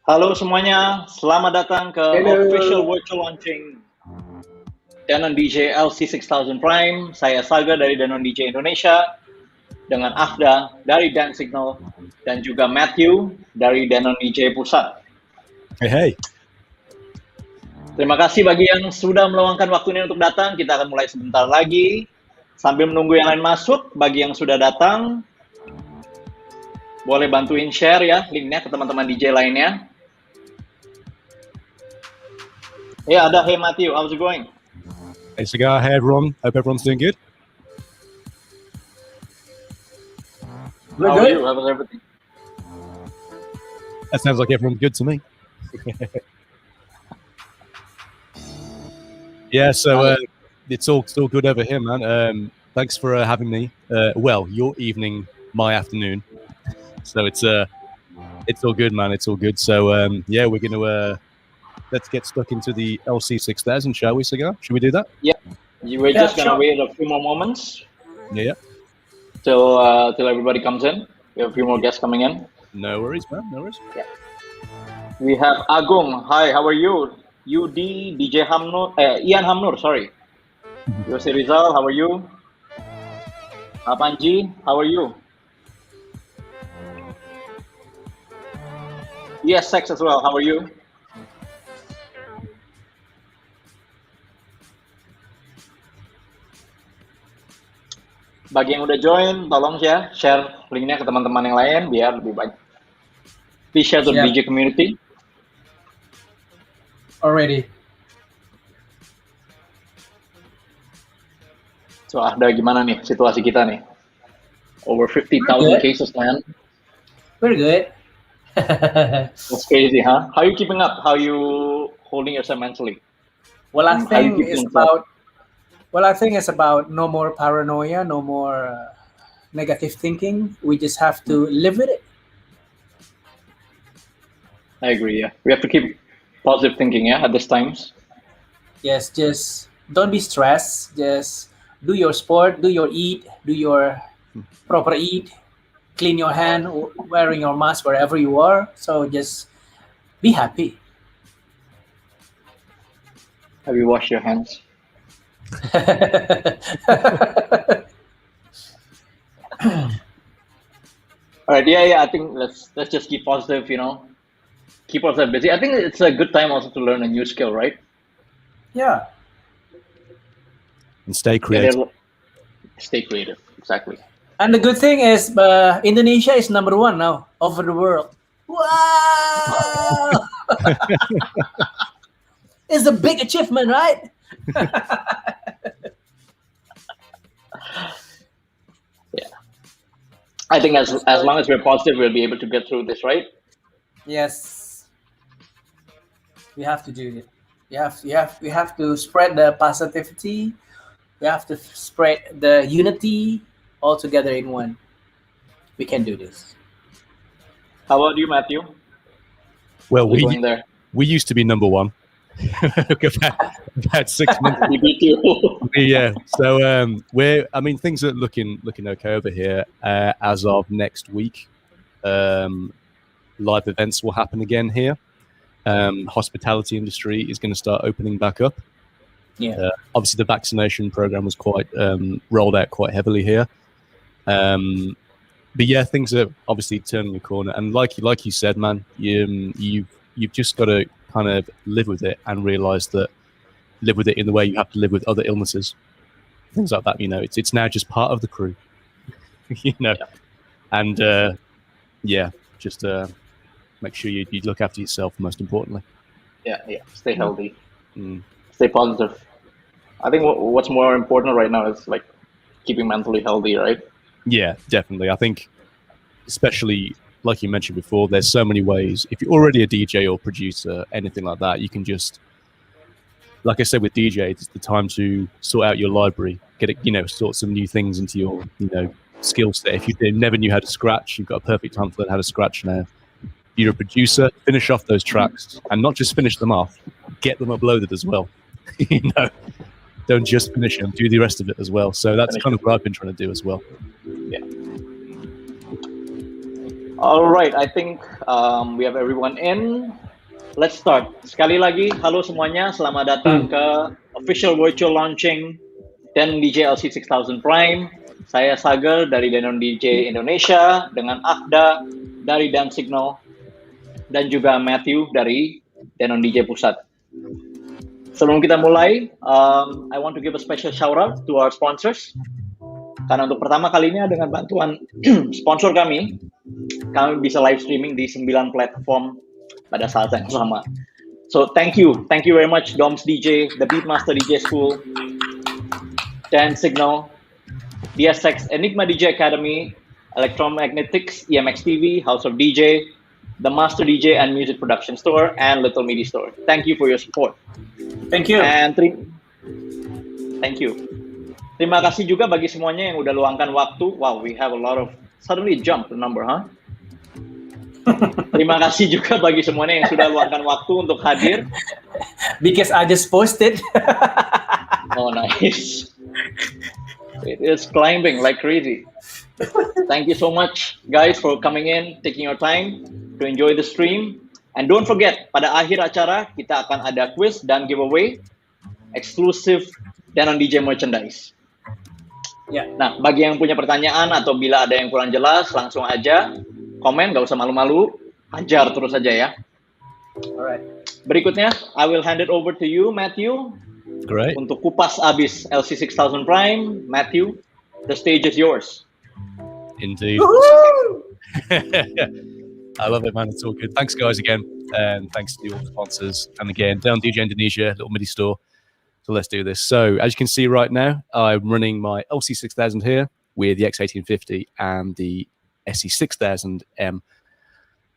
Halo semuanya, selamat datang ke official virtual launching Denon DJ Lc6000 Prime. Saya Saga dari Denon DJ Indonesia, dengan Afda dari Dan Signal, dan juga Matthew dari Denon DJ Pusat. Hey. Terima kasih bagi yang sudah meluangkan waktunya untuk datang. Kita akan mulai sebentar lagi. Sambil menunggu yang lain masuk, bagi yang sudah datang, boleh bantuin share ya linknya ke teman-teman DJ lainnya. Ya, ada. Hey Matthew, how's it going? Hey Cigar, hey everyone. Hope everyone's doing good. How are you? How's everything? That sounds like everyone's good to me. Yeah, so it's all good over here, man. Thanks for having me. Well, your evening, my afternoon. So it's all good, man. It's all good. So yeah, we're gonna let's get stuck into the LC6000, shall we, Cigar? Should we do that? Yeah, we're just gonna wait a few more moments. Yeah. Till everybody comes in. We have a few more guests coming in. No worries, man. No worries. Yeah. We have Agung. Hi, how are you? UD, DJ Hamnur, Ian Hamnur, sorry. Yose Rizal, how are you? Apanji, how are you? DSX as well, how are you? Bagi yang udah join, tolong ya share linknya ke teman-teman yang lain biar lebih banyak. Please share to the DJ community. Already. So ada gimana nih situasi kita nih? Over 50,000 cases, man. We're good. That's crazy, huh? How are you keeping up? How are you holding yourself mentally? Well, I think it's about no more paranoia, no more negative thinking. We just have to live with it. I agree, yeah. We have to keep positive thinking, yeah, at these times. Yes, just don't be stressed. Just do your sport, do your eat, do your proper eat, clean your hand, wearing your mask wherever you are. So just be happy. Have you washed your hands? All right, yeah. I think let's just keep positive, you know. Keep ourselves busy. I think it's a good time also to learn a new skill, right? Yeah. And stay creative. Stay creative, exactly. And the good thing is, Indonesia is #1 now over the world. Wow! It's a big achievement, right? Yeah. I think as long as we're positive, we'll be able to get through this, right? Yes. We have to do it. We have to spread the positivity. We have to spread the unity all together in one. We can do this. How about you, Matthew? Well, we used to be #1. about 6 months. Yeah. So things are looking okay over here. As of next week, live events will happen again here. Hospitality industry is going to start opening back up. Yeah. Obviously, the vaccination program was quite rolled out quite heavily here. But yeah, things are obviously turning the corner. And like you said, man, you've just got to kind of live with it and realize that live with it in the way you have to live with other illnesses, things like that. You know, it's now just part of the crew. You know, and just make sure you look after yourself, most importantly. Yeah. Stay healthy. Stay positive. I think what's more important right now is like keeping mentally healthy, right? Yeah, definitely. I think, especially like you mentioned before, there's so many ways. If you're already a DJ or producer, anything like that, you can just, like I said with DJ, it's the time to sort out your library, get it, sort some new things into your, skill set. If you never knew how to scratch, you've got a perfect time to learn how to scratch now. You're a producer, finish off those tracks, and not just finish them off, get them uploaded as well. Don't just finish them, do the rest of it as well. So that's kind of what I've been trying to do as well. Yeah. All right, I think we have everyone in. Let's start. Sekali lagi, halo semuanya, selamat datang ke official virtual launching Denon DJ LC6000 Prime. Saya Sagar dari Denon DJ Indonesia dengan Afda dari Dan Signal dan juga Matthew dari Denon DJ Pusat. Sebelum kita mulai, I want to give a special shout out to our sponsors. Karena untuk pertama kalinya dengan bantuan sponsor kami bisa live streaming di 9 platform pada saat yang sama. So thank you very much Doms DJ, DaBeatmasta DJ School, Dan Signal, DSX Enigma DJ Academy, Electromagnetix, EMX TV, House of DJ, the Master DJ and Music Production Store, and Little MIDI Store. Thank you for your support. Thank you. And thank you. Terima kasih juga bagi semuanya yang udah luangkan waktu. Wow, we have a lot of suddenly jump the number, huh? Terima kasih juga bagi semuanya yang sudah luangkan waktu untuk hadir. Because I just posted. Oh, nice. It is climbing like crazy. Thank you so much, guys, for coming in, taking your time to enjoy the stream. And don't forget, pada akhir acara kita akan ada quiz dan giveaway eksklusif Denon DJ merchandise. Ya. Nah, bagi yang punya pertanyaan atau bila ada yang kurang jelas, langsung aja komen, gak usah malu-malu, hajar terus aja ya. Alright. Berikutnya, I will hand it over to you, Matthew. Great. Untuk kupas abis LC6000 Prime, Matthew, the stage is yours. Indeed. I love it, man. It's all good. Thanks, guys, again. And thanks to all the sponsors. And again, down DJ Indonesia, little MIDI store. So let's do this. So as you can see right now, I'm running my LC6000 here with the X1850 and the SE6000M.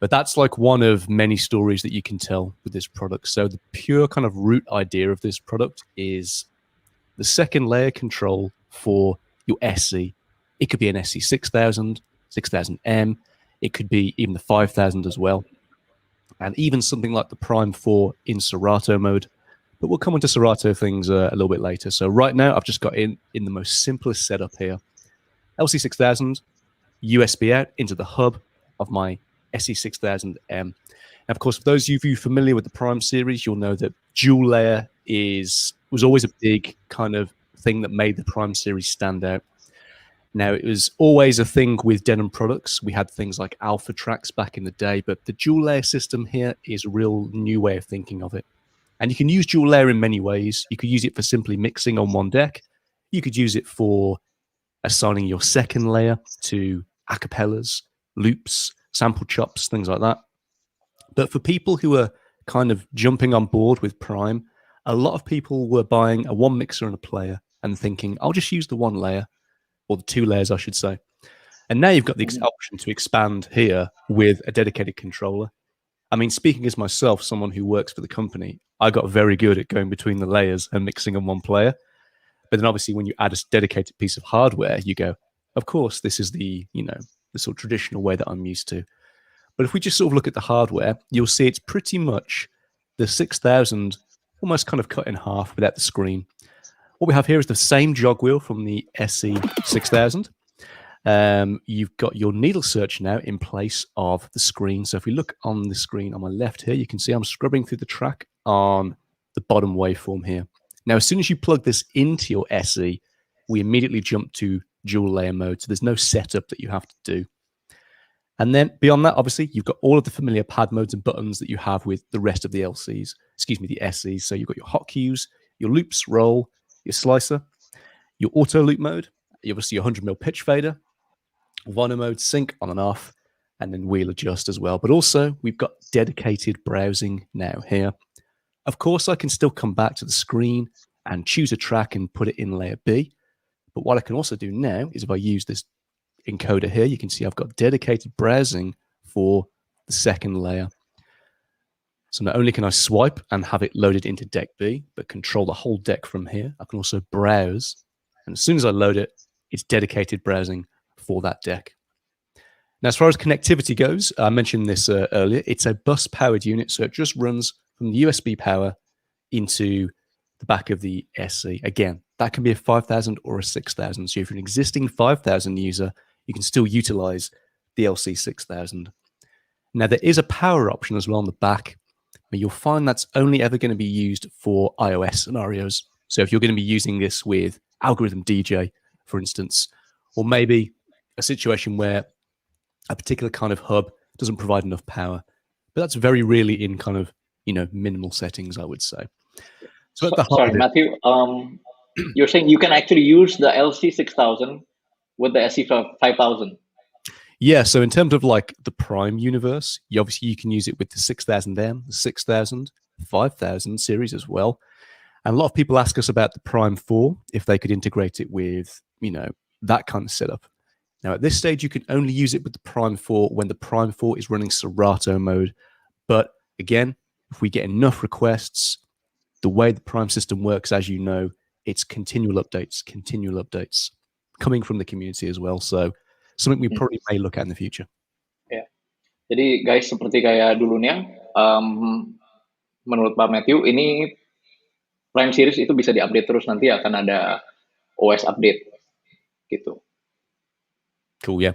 But that's like one of many stories that you can tell with this product. So the pure kind of root idea of this product is the second layer control for your SE. It could be an SE6000, 6000M. It could be even the 5000 as well. And even something like the Prime 4 in Serato mode. But we'll come into Serato things a little bit later. So right now, I've just got in the most simplest setup here. LC6000, USB out into the hub of my SE6000M. And of course, for those of you familiar with the Prime series, you'll know that dual layer was always a big kind of thing that made the Prime series stand out. Now, it was always a thing with Denon products. We had things like alpha tracks back in the day, but the dual layer system here is a real new way of thinking of it. And you can use dual layer in many ways. You could use it for simply mixing on one deck. You could use it for assigning your second layer to acapellas, loops, sample chops, things like that. But for people who are kind of jumping on board with Prime, a lot of people were buying a one mixer and a player and thinking, I'll just use the one layer, or the two layers, I should say. And now you've got the option to expand here with a dedicated controller. I mean, speaking as myself, someone who works for the company, I got very good at going between the layers and mixing on one player. But then obviously when you add a dedicated piece of hardware, you go, of course, this is the, the sort of traditional way that I'm used to. But if we just sort of look at the hardware, you'll see it's pretty much the 6000 almost kind of cut in half without the screen. What we have here is the same jog wheel from the SE6000. You've got your needle search now in place of the screen. So if we look on the screen on my left here, you can see I'm scrubbing through the track on the bottom waveform here. Now, as soon as you plug this into your SE, we immediately jump to dual layer mode. So there's no setup that you have to do. And then beyond that, obviously, you've got all of the familiar pad modes and buttons that you have with the rest of the LCs, the SEs. So you've got your hotkeys, your loops, roll, your slicer, your auto loop mode, obviously your 100mm pitch fader, Mono mode, sync on and off, and then wheel adjust as well. But also, we've got dedicated browsing now here. Of course, I can still come back to the screen and choose a track and put it in layer B. But what I can also do now is if I use this encoder here, you can see I've got dedicated browsing for the second layer. So not only can I swipe and have it loaded into deck B, but control the whole deck from here. I can also browse. And as soon as I load it, it's dedicated browsing for that deck. Now, as far as connectivity goes, I mentioned this earlier. It's a bus-powered unit, so it just runs from the USB power into the back of the SE. Again, that can be a 5000 or a 6000. So if you're an existing 5000 user, you can still utilize the LC6000 Now, there is a power option as well on the back, but you'll find that's only ever going to be used for iOS scenarios. So if you're going to be using this with Algorithm DJ, for instance, or maybe a situation where a particular kind of hub doesn't provide enough power, but that's very rarely in kind of, minimal settings, I would say. So at the heart Sorry, Matthew, you're saying you can actually use the LC6000 with the SE5000? Yeah, so in terms of like the Prime universe, you can use it with the 6000M, the 6000, 5000 series as well. And a lot of people ask us about the Prime 4, if they could integrate it with, that kind of setup. Now, at this stage, you can only use it with the Prime 4 when the Prime 4 is running Serato mode. But again, if we get enough requests, the way the Prime system works, as you know, it's continual updates coming from the community as well. So something we probably may look at in the future. Ya. Jadi guys, seperti kayak dulunya, menurut Pak Matthew, ini Prime Series itu bisa diupdate terus, nanti akan ada OS update gitu. Cool, yeah.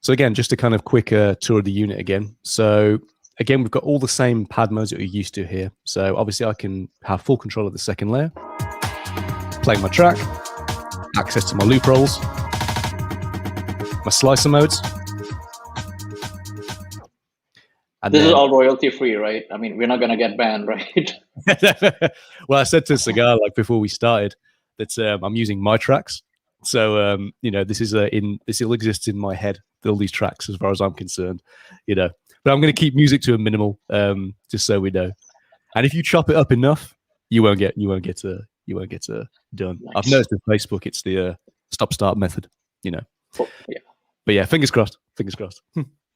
So again, just a kind of quick tour of the unit again. So again, we've got all the same pad modes that you're used to here. So obviously I can have full control of the second layer, play my track, access to my loop rolls, my slicer modes. And this is all royalty free, right? I mean, we're not going to get banned, right? Well, I said to Cigar, like before we started, that I'm using my tracks. So, this all exists in my head, all these tracks, as far as I'm concerned, But I'm going to keep music to a minimal, just so we know. And if you chop it up enough, you won't get done. Nice. I've noticed with Facebook, it's the stop-start method, Oh, yeah. But yeah, fingers crossed. Fingers crossed.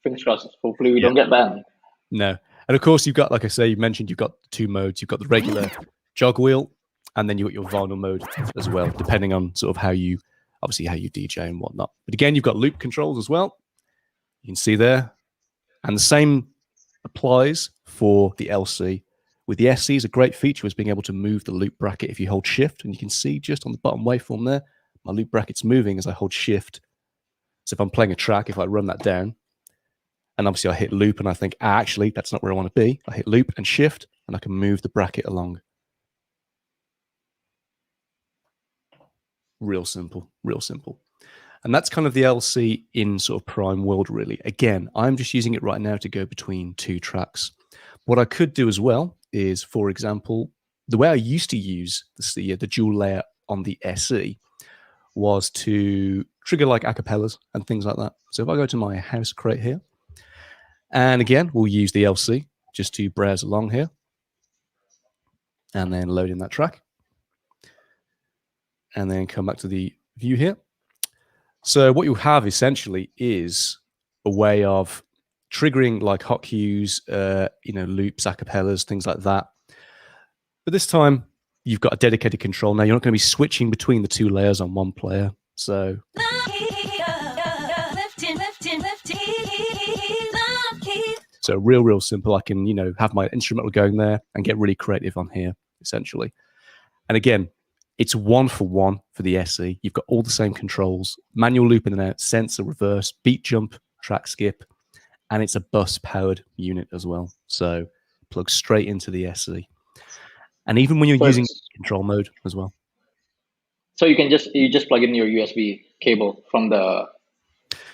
Fingers crossed. Hopefully we don't get banned. No. And of course, you've got, like I say, you mentioned, you've got two modes. You've got the regular jog wheel, and then you've got your vinyl mode as well, depending on sort of how you DJ and whatnot. But again, you've got loop controls as well. You can see there. And the same applies for the LC. With the SC, is a great feature is being able to move the loop bracket if you hold shift. And you can see just on the bottom waveform there, my loop bracket's moving as I hold shift. So if I'm playing a track, if I run that down, and obviously I hit loop and I think, actually, that's not where I want to be. I hit loop and shift, and I can move the bracket along. Real simple, real simple. And that's kind of the LC in sort of Prime world, really. Again, I'm just using it right now to go between two tracks. What I could do as well is, for example, the way I used to use the dual layer on the SE was to trigger like acapellas and things like that. So if I go to my house crate here, and again, we'll use the LC just to browse along here and then load in that track and then come back to the view here. So what you have essentially is a way of triggering like hot cues, loops, acapellas, things like that. But this time you've got a dedicated control. Now you're not going to be switching between the two layers on one player. So real simple. I can, have my instrumental going there and get really creative on here, essentially. And again, it's 1-for-1 for the SE. You've got all the same controls, manual loop in and out, sensor, reverse, beat jump, track skip, and it's a bus-powered unit as well. So plugs straight into the SE. And even when you're using control mode as well. So you just plug in your USB cable from the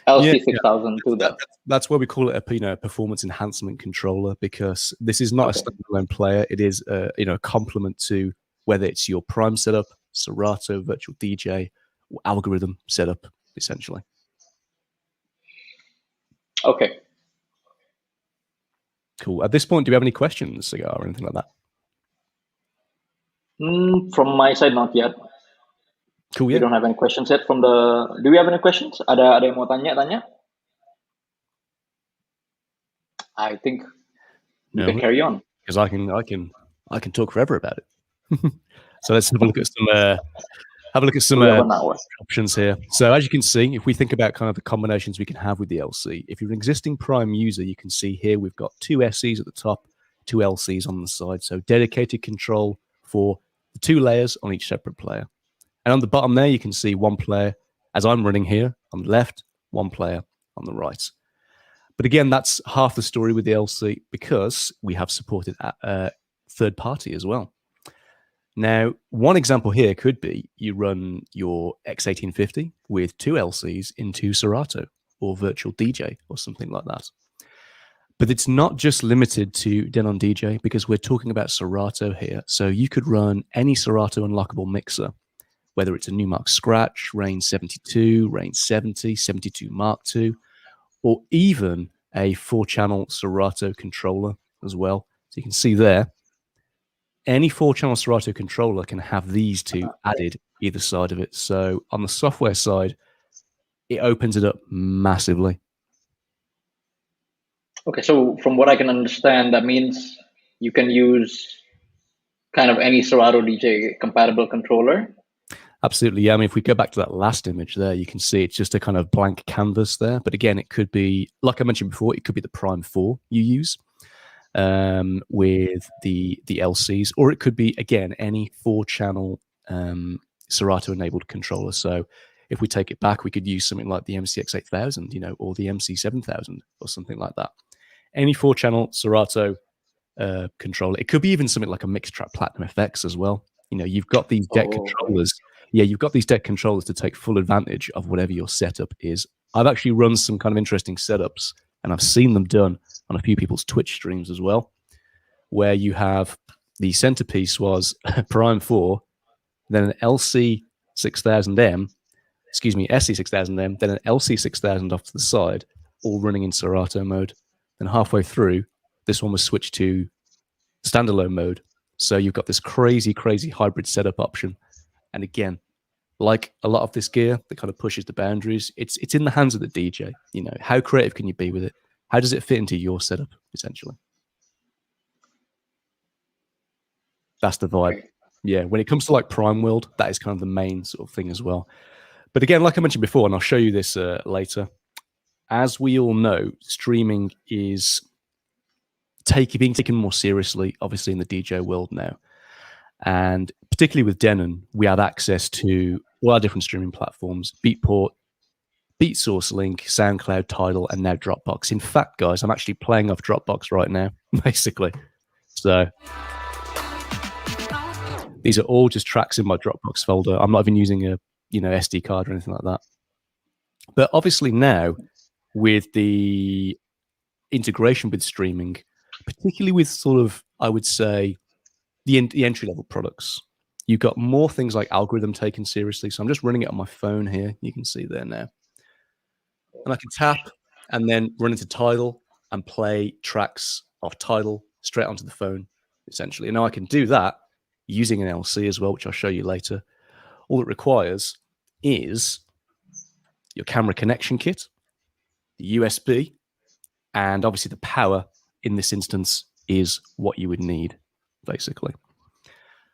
LC6000 to that. That's why we call it a performance enhancement controller, because this is not a standalone player. It is a complement to whether it's your Prime setup, Serato, Virtual DJ, or Algorithm setup, essentially. Okay. Cool. At this point, do we have any questions, Cigar, or anything like that? From my side, not yet. Cool. Yeah. We don't have any questions yet from the. Do we have any questions? Ada yang mau tanya? I think we can carry on. Because I can talk forever about it. So let's have a look at some options here. So as you can see, if we think about kind of the combinations we can have with the LC, if you're an existing Prime user, you can see here we've got two SEs at the top, two LCs on the side. So dedicated control for the two layers on each separate player. And on the bottom there, you can see one player, as I'm running here, on the left, one player on the right. But again, that's half the story with the LC, because we have supported third party as well. Now, one example here could be you run your X1850 with 2 LCs into Serato or Virtual DJ or something like that. But it's not just limited to Denon DJ, because we're talking about Serato here. So you could run any Serato unlockable mixer, whether it's a Numark Scratch, Range 72, Range 70, 72 Mark II, or even a 4-channel Serato controller as well. So you can see there, any 4-channel Serato controller can have these 2 added either side of it. So on the software side, it opens it up massively. Okay, so from what I can understand, that means you can use kind of any Serato DJ compatible controller. Absolutely, yeah. I mean, if we go back to that last image there, you can see it's just a kind of blank canvas there. But again, it could be, like I mentioned before, it could be the Prime 4 you use with the LCs, or it could be, again, any 4-channel Serato-enabled controller. So if we take it back, we could use something like the MCX 8000, you know, or the MC 7000 or something like that. Any 4-channel Serato controller. It could be even something like a Mixtrack Platinum FX as well. You know, you've got these deck controllers. Yeah, you've got these deck controllers to take full advantage of whatever your setup is. I've actually run some kind of interesting setups, and I've seen them done on a few people's Twitch streams as well, where you have the centerpiece was Prime 4, then an LC6000M, excuse me, SC6000M, then an LC6000 off to the side, all running in Serato mode. Then halfway through, this one was switched to standalone mode. So you've got this crazy, crazy hybrid setup option. And again, like a lot of this gear that kind of pushes the boundaries, it's in the hands of the DJ. You know, how creative can you be with it? How does it fit into your setup, essentially? That's the vibe. Yeah, when it comes to like Prime World, that is kind of the main sort of thing as well. But again, like I mentioned before, and I'll show you this later, as we all know, streaming is being taken more seriously, obviously, in the DJ world now. And particularly with Denon, we have access to all our different streaming platforms: Beatport, BeatSource Link, SoundCloud, Tidal, and now Dropbox. In fact, guys, I'm actually playing off Dropbox right now, basically. So these are all just tracks in my Dropbox folder. I'm not even using a SD card or anything like that. But obviously now, with the integration with streaming, particularly with sort of, I would say, the entry-level products, you've got more things like algorithm taken seriously. So I'm just running it on my phone here. You can see there now. And I can tap and then run into Tidal and play tracks off Tidal straight onto the phone, essentially. And now I can do that using an LC as well, which I'll show you later. All it requires is your camera connection kit, the USB, and obviously the power in this instance is what you would need, basically.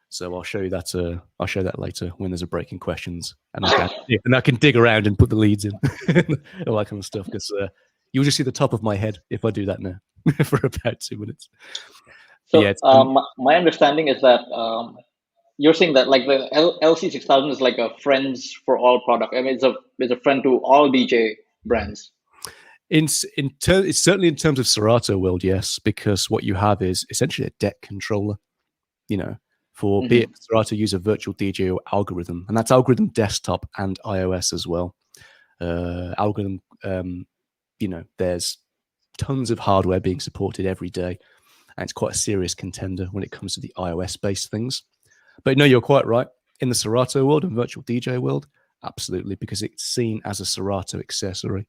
So I'll show you that. I'll show that later when there's a break in questions, and I can dig around and put the leads in, all that kind of stuff. Because you'll just see the top of my head if I do that now for about 2 minutes. So yeah, my understanding is that you're saying that like the LC6000 is like a friends for all product. I mean, it's a friend to all DJ brands. It's certainly in terms of Serato world, yes, because what you have is essentially a deck controller, you know, for be it Serato use a virtual DJ or algorithm, and that's algorithm desktop and iOS as well. Algorithm, you know, there's tons of hardware being supported every day, and it's quite a serious contender when it comes to the iOS-based things. But no, you're quite right. In the Serato world and virtual DJ world, absolutely, because it's seen as a Serato accessory.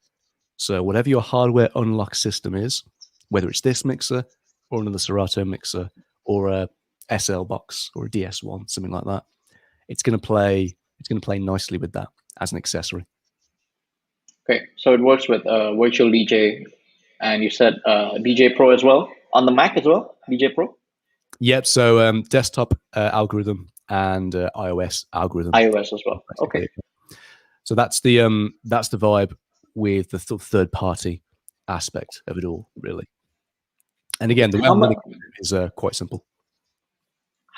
So whatever your hardware unlock system is, whether it's this mixer or another Serato mixer or a SL box or a DS1, something like that, it's going to play nicely with that as an accessory. Okay, so it works with virtual DJ, and you said DJ Pro as well on the Mac as well, DJ Pro. Yep. So desktop algorithm and iOS algorithm. iOS as well. Okay. So that's the vibe with the third party aspect of it all, really. And again, the way is quite simple.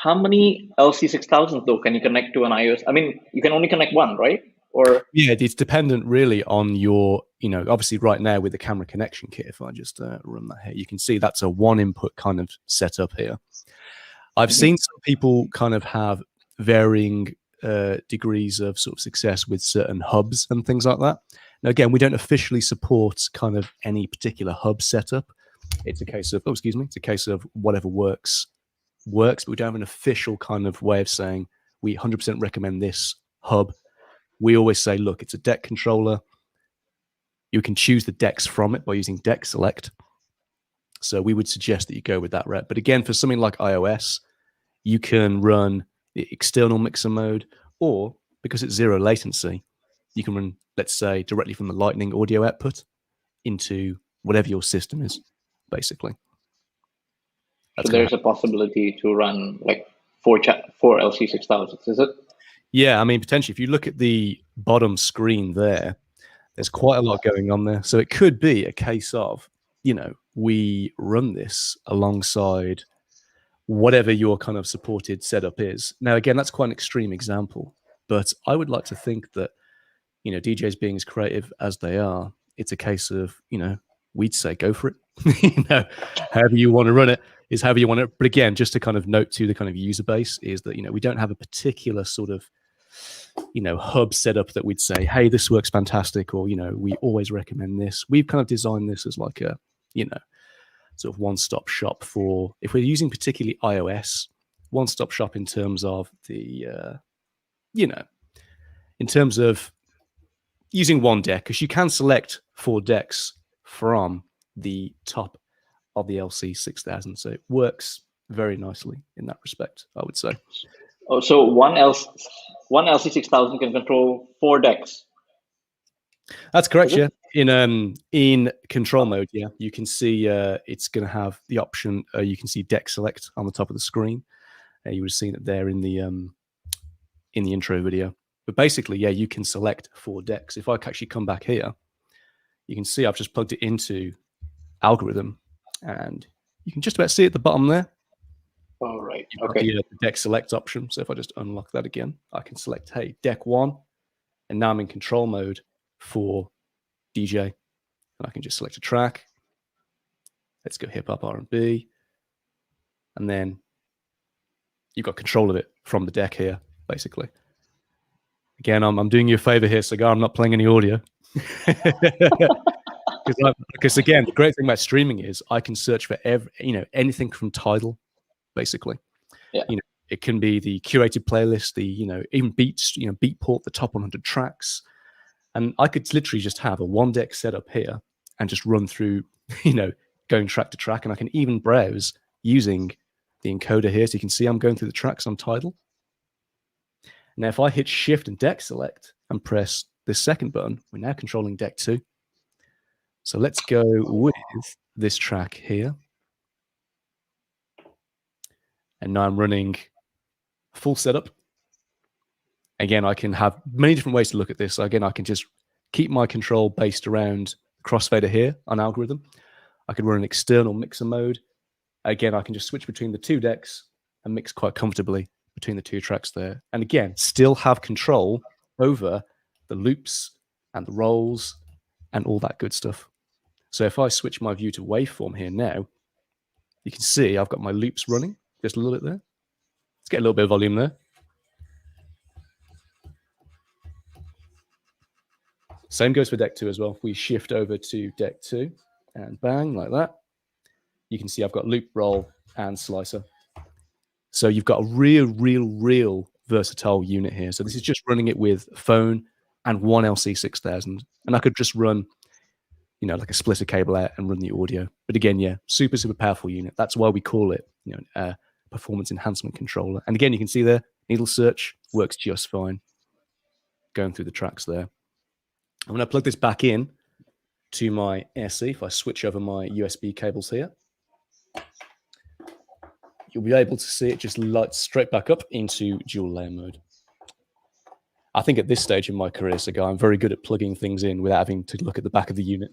How many LC6000s though can you connect to an iOS? I mean, you can only connect one, right? or? Yeah, it's dependent really on your, obviously right now with the camera connection kit, if I just run that here, you can see that's a one input kind of setup here. I've seen some people kind of have varying degrees of sort of success with certain hubs and things like that. Now, again, we don't officially support kind of any particular hub setup. It's a case of, it's a case of whatever works, but we don't have an official kind of way of saying we 100% recommend this hub. We always say, look, it's a deck controller. You can choose the decks from it by using deck select. So we would suggest that you go with that route. But again, for something like iOS, you can run the external mixer mode, or because it's zero latency, you can run, let's say, directly from the Lightning audio output into whatever your system is, basically. So there's a possibility to run like four LC6000s, is it? Yeah, I mean, potentially, if you look at the bottom screen there, there's quite a lot going on there. So it could be a case of, we run this alongside whatever your kind of supported setup is. Now, again, that's quite an extreme example, but I would like to think that, DJs being as creative as they are, it's a case of, we'd say go for it. However you want to run it is however you want it. But again, just to kind of note to the kind of user base is that, we don't have a particular sort of, hub setup that we'd say, hey, this works fantastic, or, we always recommend this. We've kind of designed this as like a, sort of one-stop shop for, if we're using particularly iOS, one-stop shop in terms of the, in terms of using one deck, because you can select 4 decks from the top of the LC6000. So it works very nicely in that respect, I would say. Oh, so one LC6000 can control 4 decks. That's correct, yeah. In control mode, yeah, you can see it's going to have the option. You can see deck select on the top of the screen. You would have seen it there in the intro video. But basically, yeah, you can select 4 decks. If I actually come back here, you can see I've just plugged it into algorithm, and you can just about see at the bottom there. All right. Okay. The deck select option. So if I just unlock that again, I can select, hey, deck 1, and now I'm in control mode for DJ, and I can just select a track. Let's go hip hop R&B, and then you've got control of it from the deck here, basically. Again, I'm doing you a favor here, Cigar. I'm not playing any audio. Because again, the great thing about streaming is I can search for anything from Tidal, basically. Yeah. It can be the curated playlist, the even beats, Beatport, the top 100 tracks, and I could literally just have a 1 deck setup here and just run through, going track to track, and I can even browse using the encoder here, so you can see I'm going through the tracks on Tidal. Now, if I hit Shift and Deck Select and press this second button, we're now controlling Deck 2. So let's go with this track here. And now I'm running full setup. Again, I can have many different ways to look at this. So again, I can just keep my control based around crossfader here on algorithm. I can run an external mixer mode. Again, I can just switch between the 2 decks and mix quite comfortably between the 2 tracks there. And again, still have control over the loops and the rolls and all that good stuff. So if I switch my view to waveform here now, you can see I've got my loops running just a little bit there. Let's get a little bit of volume there. Same goes for deck 2 as well. If we shift over to deck 2 and bang, like that, you can see I've got loop, roll, and slicer. So you've got a real versatile unit here. So this is just running it with phone and 1 LC6000. And I could just run, like a splitter cable out and run the audio. But again, yeah, super powerful unit. That's why we call it, a performance enhancement controller. And again, you can see there, needle search works just fine. Going through the tracks there. I'm going to plug this back in to my SE. If I switch over my USB cables here, you'll be able to see it just lights straight back up into dual layer mode. I think at this stage in my career, Cigar, I'm very good at plugging things in without having to look at the back of the unit.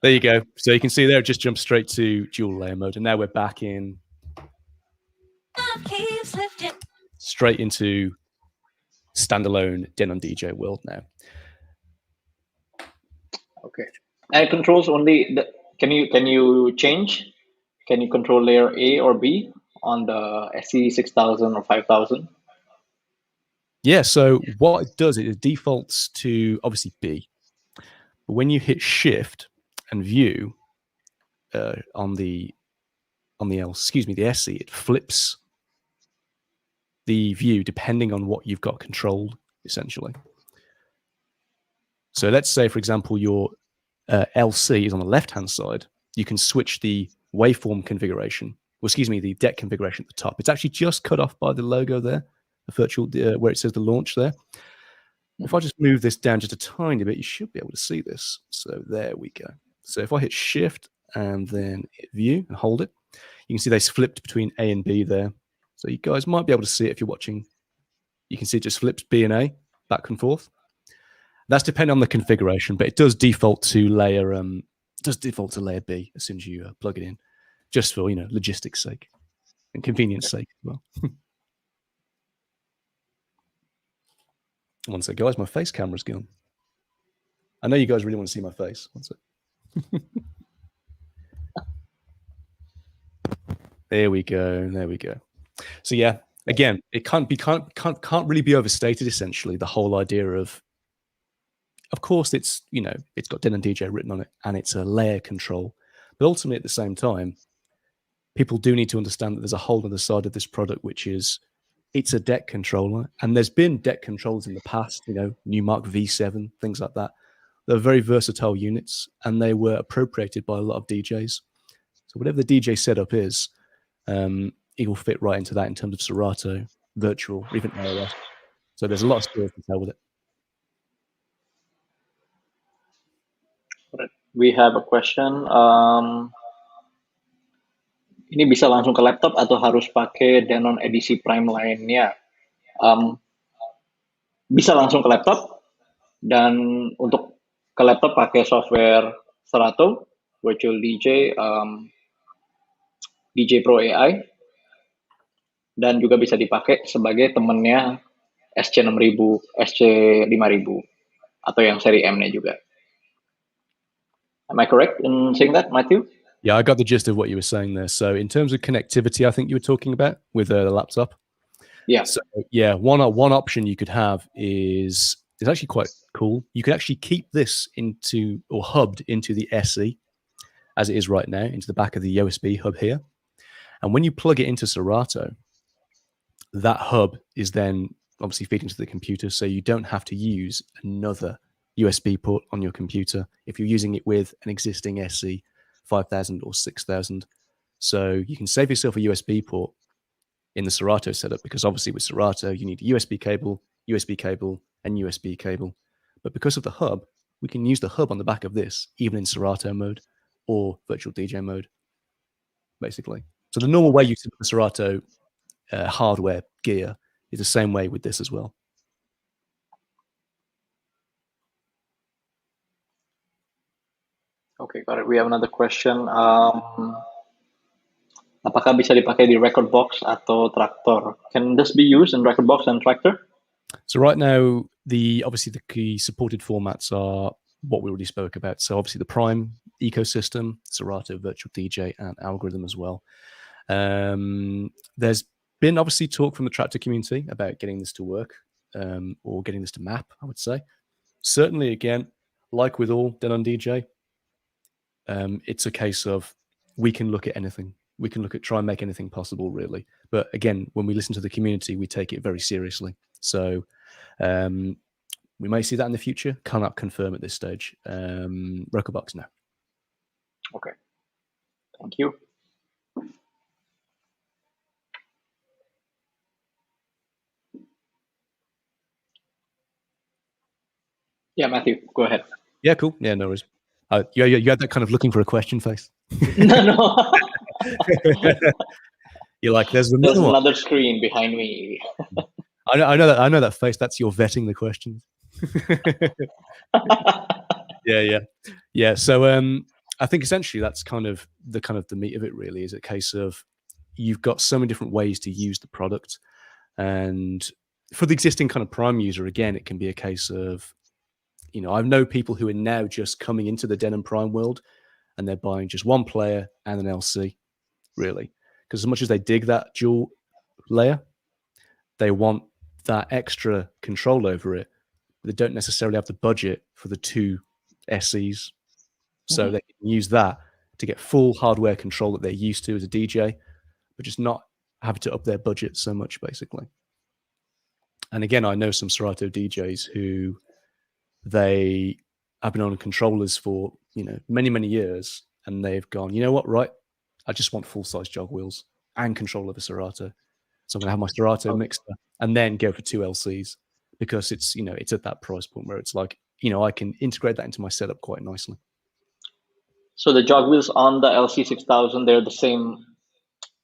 There you go. So you can see there, it just jumps straight to dual layer mode. And now we're back in straight into standalone Denon DJ world now. Okay. And it controls only the. Can you change? Can you control layer A or B on the SE6000 or 5000? Yeah. So what it does, it defaults to obviously B. But when you hit Shift and View on the the SE, it flips the view depending on what you've got controlled, essentially. So let's say, for example, your LC is on the left-hand side. You can switch the waveform configuration, the deck configuration at the top. It's actually just cut off by the logo there, the virtual, where it says the launch there. If I just move this down just a tiny bit, you should be able to see this. So there we go. So if I hit Shift and then hit View and hold it, you can see they flipped between A and B there. So you guys might be able to see it if you're watching. You can see it just flips B and A back and forth. That's depending on the configuration, but it does default to layer B as soon as you plug it in, just for logistics sake and convenience sake as well. One sec, guys, my face camera's gone. I know you guys really want to see my face. One sec. There we go. There we go. So yeah, again, it can't really be overstated. Essentially, the whole idea of course, it's it's got Denon DJ written on it, and it's a layer control. But ultimately, at the same time, people do need to understand that there's a whole other side of this product, which is it's a deck controller, and there's been deck controllers in the past. Newmark V7, things like that. They're very versatile units, and they were appropriated by a lot of DJs. So whatever the DJ setup is, it will fit right into that in terms of Serato, virtual, or even AOS. So there's a lot of stories to tell with it. We have a question. Ini bisa langsung ke laptop atau harus pakai Denon edisi Prime lainnya? Bisa langsung ke laptop, dan untuk ke laptop pakai software Serato, Virtual DJ, DJ Pro AI, dan juga bisa dipakai sebagai temennya SC6000, SC5000, atau yang seri M-nya juga. Am I correct in saying that, Matthew? Yeah, I got the gist of what you were saying there. So in terms of connectivity, I think you were talking about with the laptop. Yeah. So yeah, one option you could have is actually quite cool. You could actually keep this hubbed into the SE as it is right now, into the back of the USB hub here. And when you plug it into Serato, that hub is then obviously feeding to the computer, so you don't have to use another USB port on your computer if you're using it with an existing SE 5000 or 6000. So you can save yourself a USB port in the Serato setup, because obviously with Serato you need a USB cable, and USB cable. But because of the hub, we can use the hub on the back of this even in Serato mode or virtual DJ mode, basically. So the normal way you set up the Serato hardware gear is the same way with this as well. Okay, got it. We have another question. Apakah bisa dipakai di Rekordbox atau TRAKTOR? Can this be used in Rekordbox and Tractor? So right now, obviously the key supported formats are what we already spoke about. So obviously the Prime ecosystem, Serato, Virtual DJ, and Algorithm as well. There's been obviously talk from the Traktor community about getting this to work, or getting this to map, I would say. Certainly, again, like with all Denon DJ, it's a case of we can look at anything. We can try and make anything possible, really. But again, when we listen to the community, we take it very seriously. So we may see that in the future. Cannot confirm at this stage. Rekordbox, no. Okay. Thank you. Yeah, Matthew, go ahead. Yeah, cool. Yeah, no worries. You had that kind of looking for a question face. No. You're like, there's another screen behind me. I know that face. That's your vetting the questions. Yeah. So I think essentially that's kind of the meat of it. Really, is a case of you've got so many different ways to use the product, and for the existing kind of Prime user, again, it can be a case of, I know people who are now just coming into the Denon Prime world and they're buying just one player and an LC, really. Because as much as they dig that dual layer, they want that extra control over it. But they don't necessarily have the budget for the two SEs. So they can use that to get full hardware control that they're used to as a DJ, but just not have to up their budget so much, basically. And again, I know some Serato DJs who they have been on controllers for, many, many years, and they've gone, you know what, right? I just want full-size jog wheels and control of a Serato. So I'm going to have my Serato mixer and then go for two LCs, because it's, it's at that price point where it's like, I can integrate that into my setup quite nicely. So the jog wheels on the LC6000, they're the same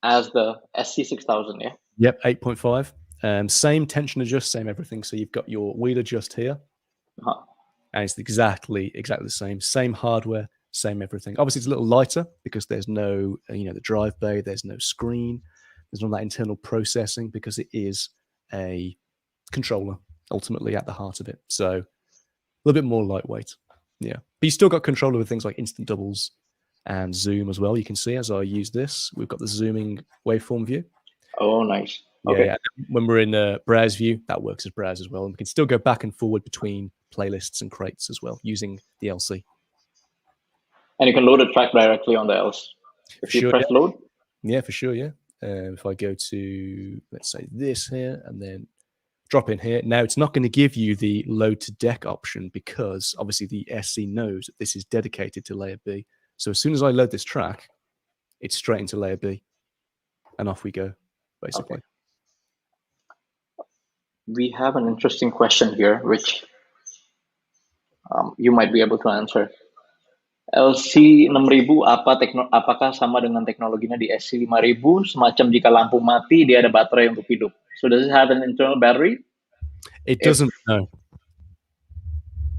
as the SC6000, yeah? Yep, 8.5. Same tension adjust, same everything. So you've got your wheel adjust here. And it's exactly the same hardware, same everything. Obviously, it's a little lighter because there's no, the drive bay, there's no screen, there's none of that internal processing, because it is a controller ultimately at the heart of it. So a little bit more lightweight. Yeah. But you still got control over things like instant doubles and zoom as well. You can see as I use this, we've got the zooming waveform view. Oh, nice. Okay. Yeah. When we're in browse view, that works as browse as well. And we can still go back and forward between playlists and crates as well using the LC. And you can load a track directly on the LC. If you press load? Yeah, for sure, yeah. If I go to, let's say, this here, and then drop in here. Now, it's not going to give you the load to deck option, because obviously the SC knows that this is dedicated to layer B. So as soon as I load this track, it's straight into layer B. And off we go, basically. Okay. We have an interesting question here, which you might be able to answer. LC6000 apakah sama dengan teknologinya di SC5000, semacam jika lampu mati dia ada baterai untuk hidup? So does it have an internal battery? It doesn't. No.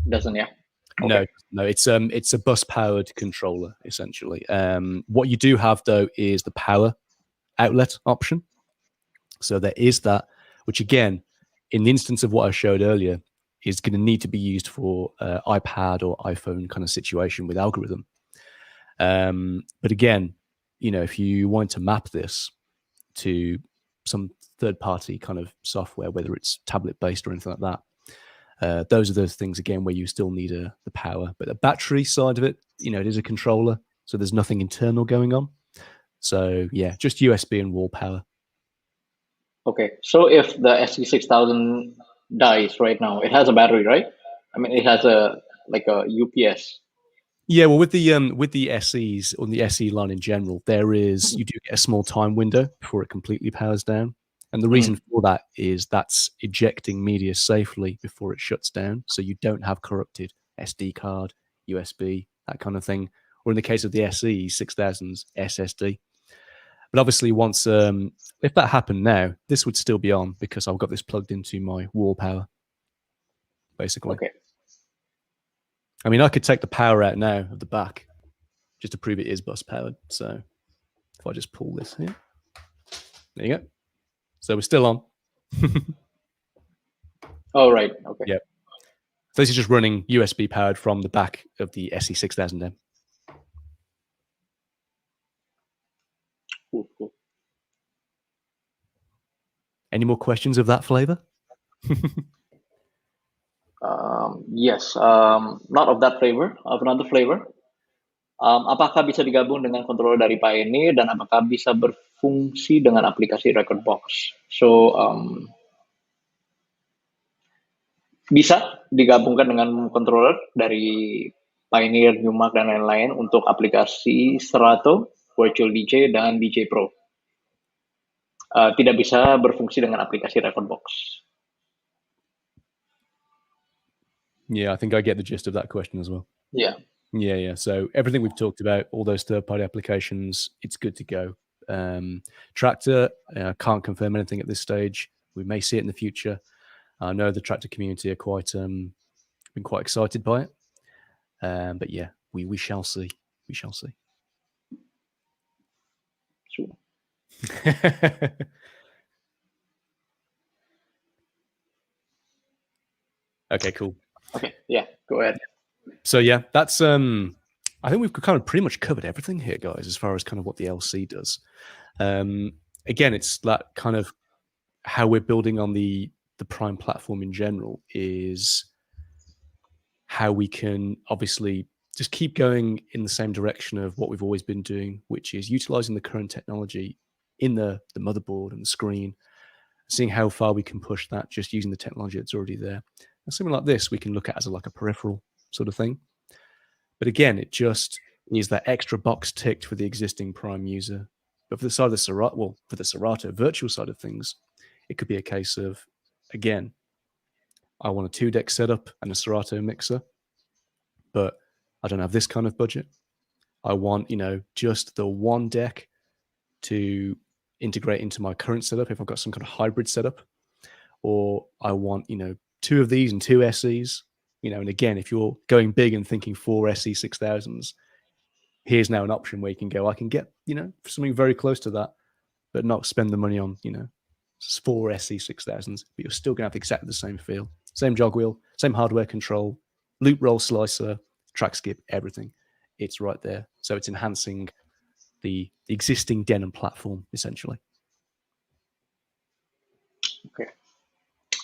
Doesn't, yeah. Okay. No. It's a bus powered controller essentially. What you do have though is the power outlet option. So there is that, which again, in the instance of what I showed earlier, is going to need to be used for iPad or iPhone kind of situation with algorithm. But again, if you want to map this to some third-party kind of software, whether it's tablet-based or anything like that, those are those things, again, where you still need the power. But the battery side of it, it is a controller, so there's nothing internal going on. So, yeah, just USB and wall power. Okay, so if the SC6000 dies right now, it has a battery, right? I mean, it has a UPS. Yeah, well, with the SEs or the SE line in general, you do get a small time window before it completely powers down, and the reason for that is that's ejecting media safely before it shuts down, so you don't have corrupted SD card, USB, that kind of thing. Or in the case of the SE 6000's SSD. But obviously, once if that happened now, this would still be on because I've got this plugged into my wall power, basically. Okay. I mean, I could take the power out now of the back just to prove it is bus powered. So if I just pull this here, there you go. So we're still on. Oh, right. Okay. Yeah. So this is just running USB powered from the back of the SE6000M. Cool. Any more questions of that flavor? Yes, not of that flavor, of another flavor. Apakah bisa digabung dengan controller dari Pioneer dan apakah bisa berfungsi dengan aplikasi Rekordbox? So, bisa digabungkan dengan controller dari Pioneer, Numark, dan lain-lain untuk aplikasi Serato, Virtual DJ, dan DJ Pro. Tidak bisa berfungsi dengan aplikasi Rekordbox. Yeah, I think I get the gist of that question as well. Yeah. Yeah. So everything we've talked about, all those third-party applications, it's good to go. TRAKTOR, can't confirm anything at this stage. We may see it in the future. I know the TRAKTOR community are been quite excited by it. But yeah, we shall see. We shall see. Sure. Okay, cool. Okay, yeah, go ahead. So yeah, that's I think we've kind of pretty much covered everything here, guys, as far as kind of what the LC does. Again, it's that kind of how we're building on the Prime platform in general is how we can obviously just keep going in the same direction of what we've always been doing, which is utilizing the current technology in the motherboard and the screen, seeing how far we can push that just using the technology that's already there. And something like this we can look at as like a peripheral sort of thing. But again, it just is that extra box ticked for the existing Prime user. But for the side of the Serato, well, for the Serato virtual side of things, it could be a case of, again, I want a 2-deck setup and a Serato mixer, but I don't have this kind of budget. I want, just the one deck to integrate into my current setup if I've got some kind of hybrid setup. Or I want, 2 of these and 2 SEs. And again, if you're going big and thinking 4 SE6000s, here's now an option where you can go, I can get, something very close to that, but not spend the money on, 4 SE6000s, but you're still going to have exactly the same feel. Same jog wheel, same hardware control, loop roll slicer, track skip, everything. It's right there. So it's enhancing the existing Denon platform, essentially. Okay.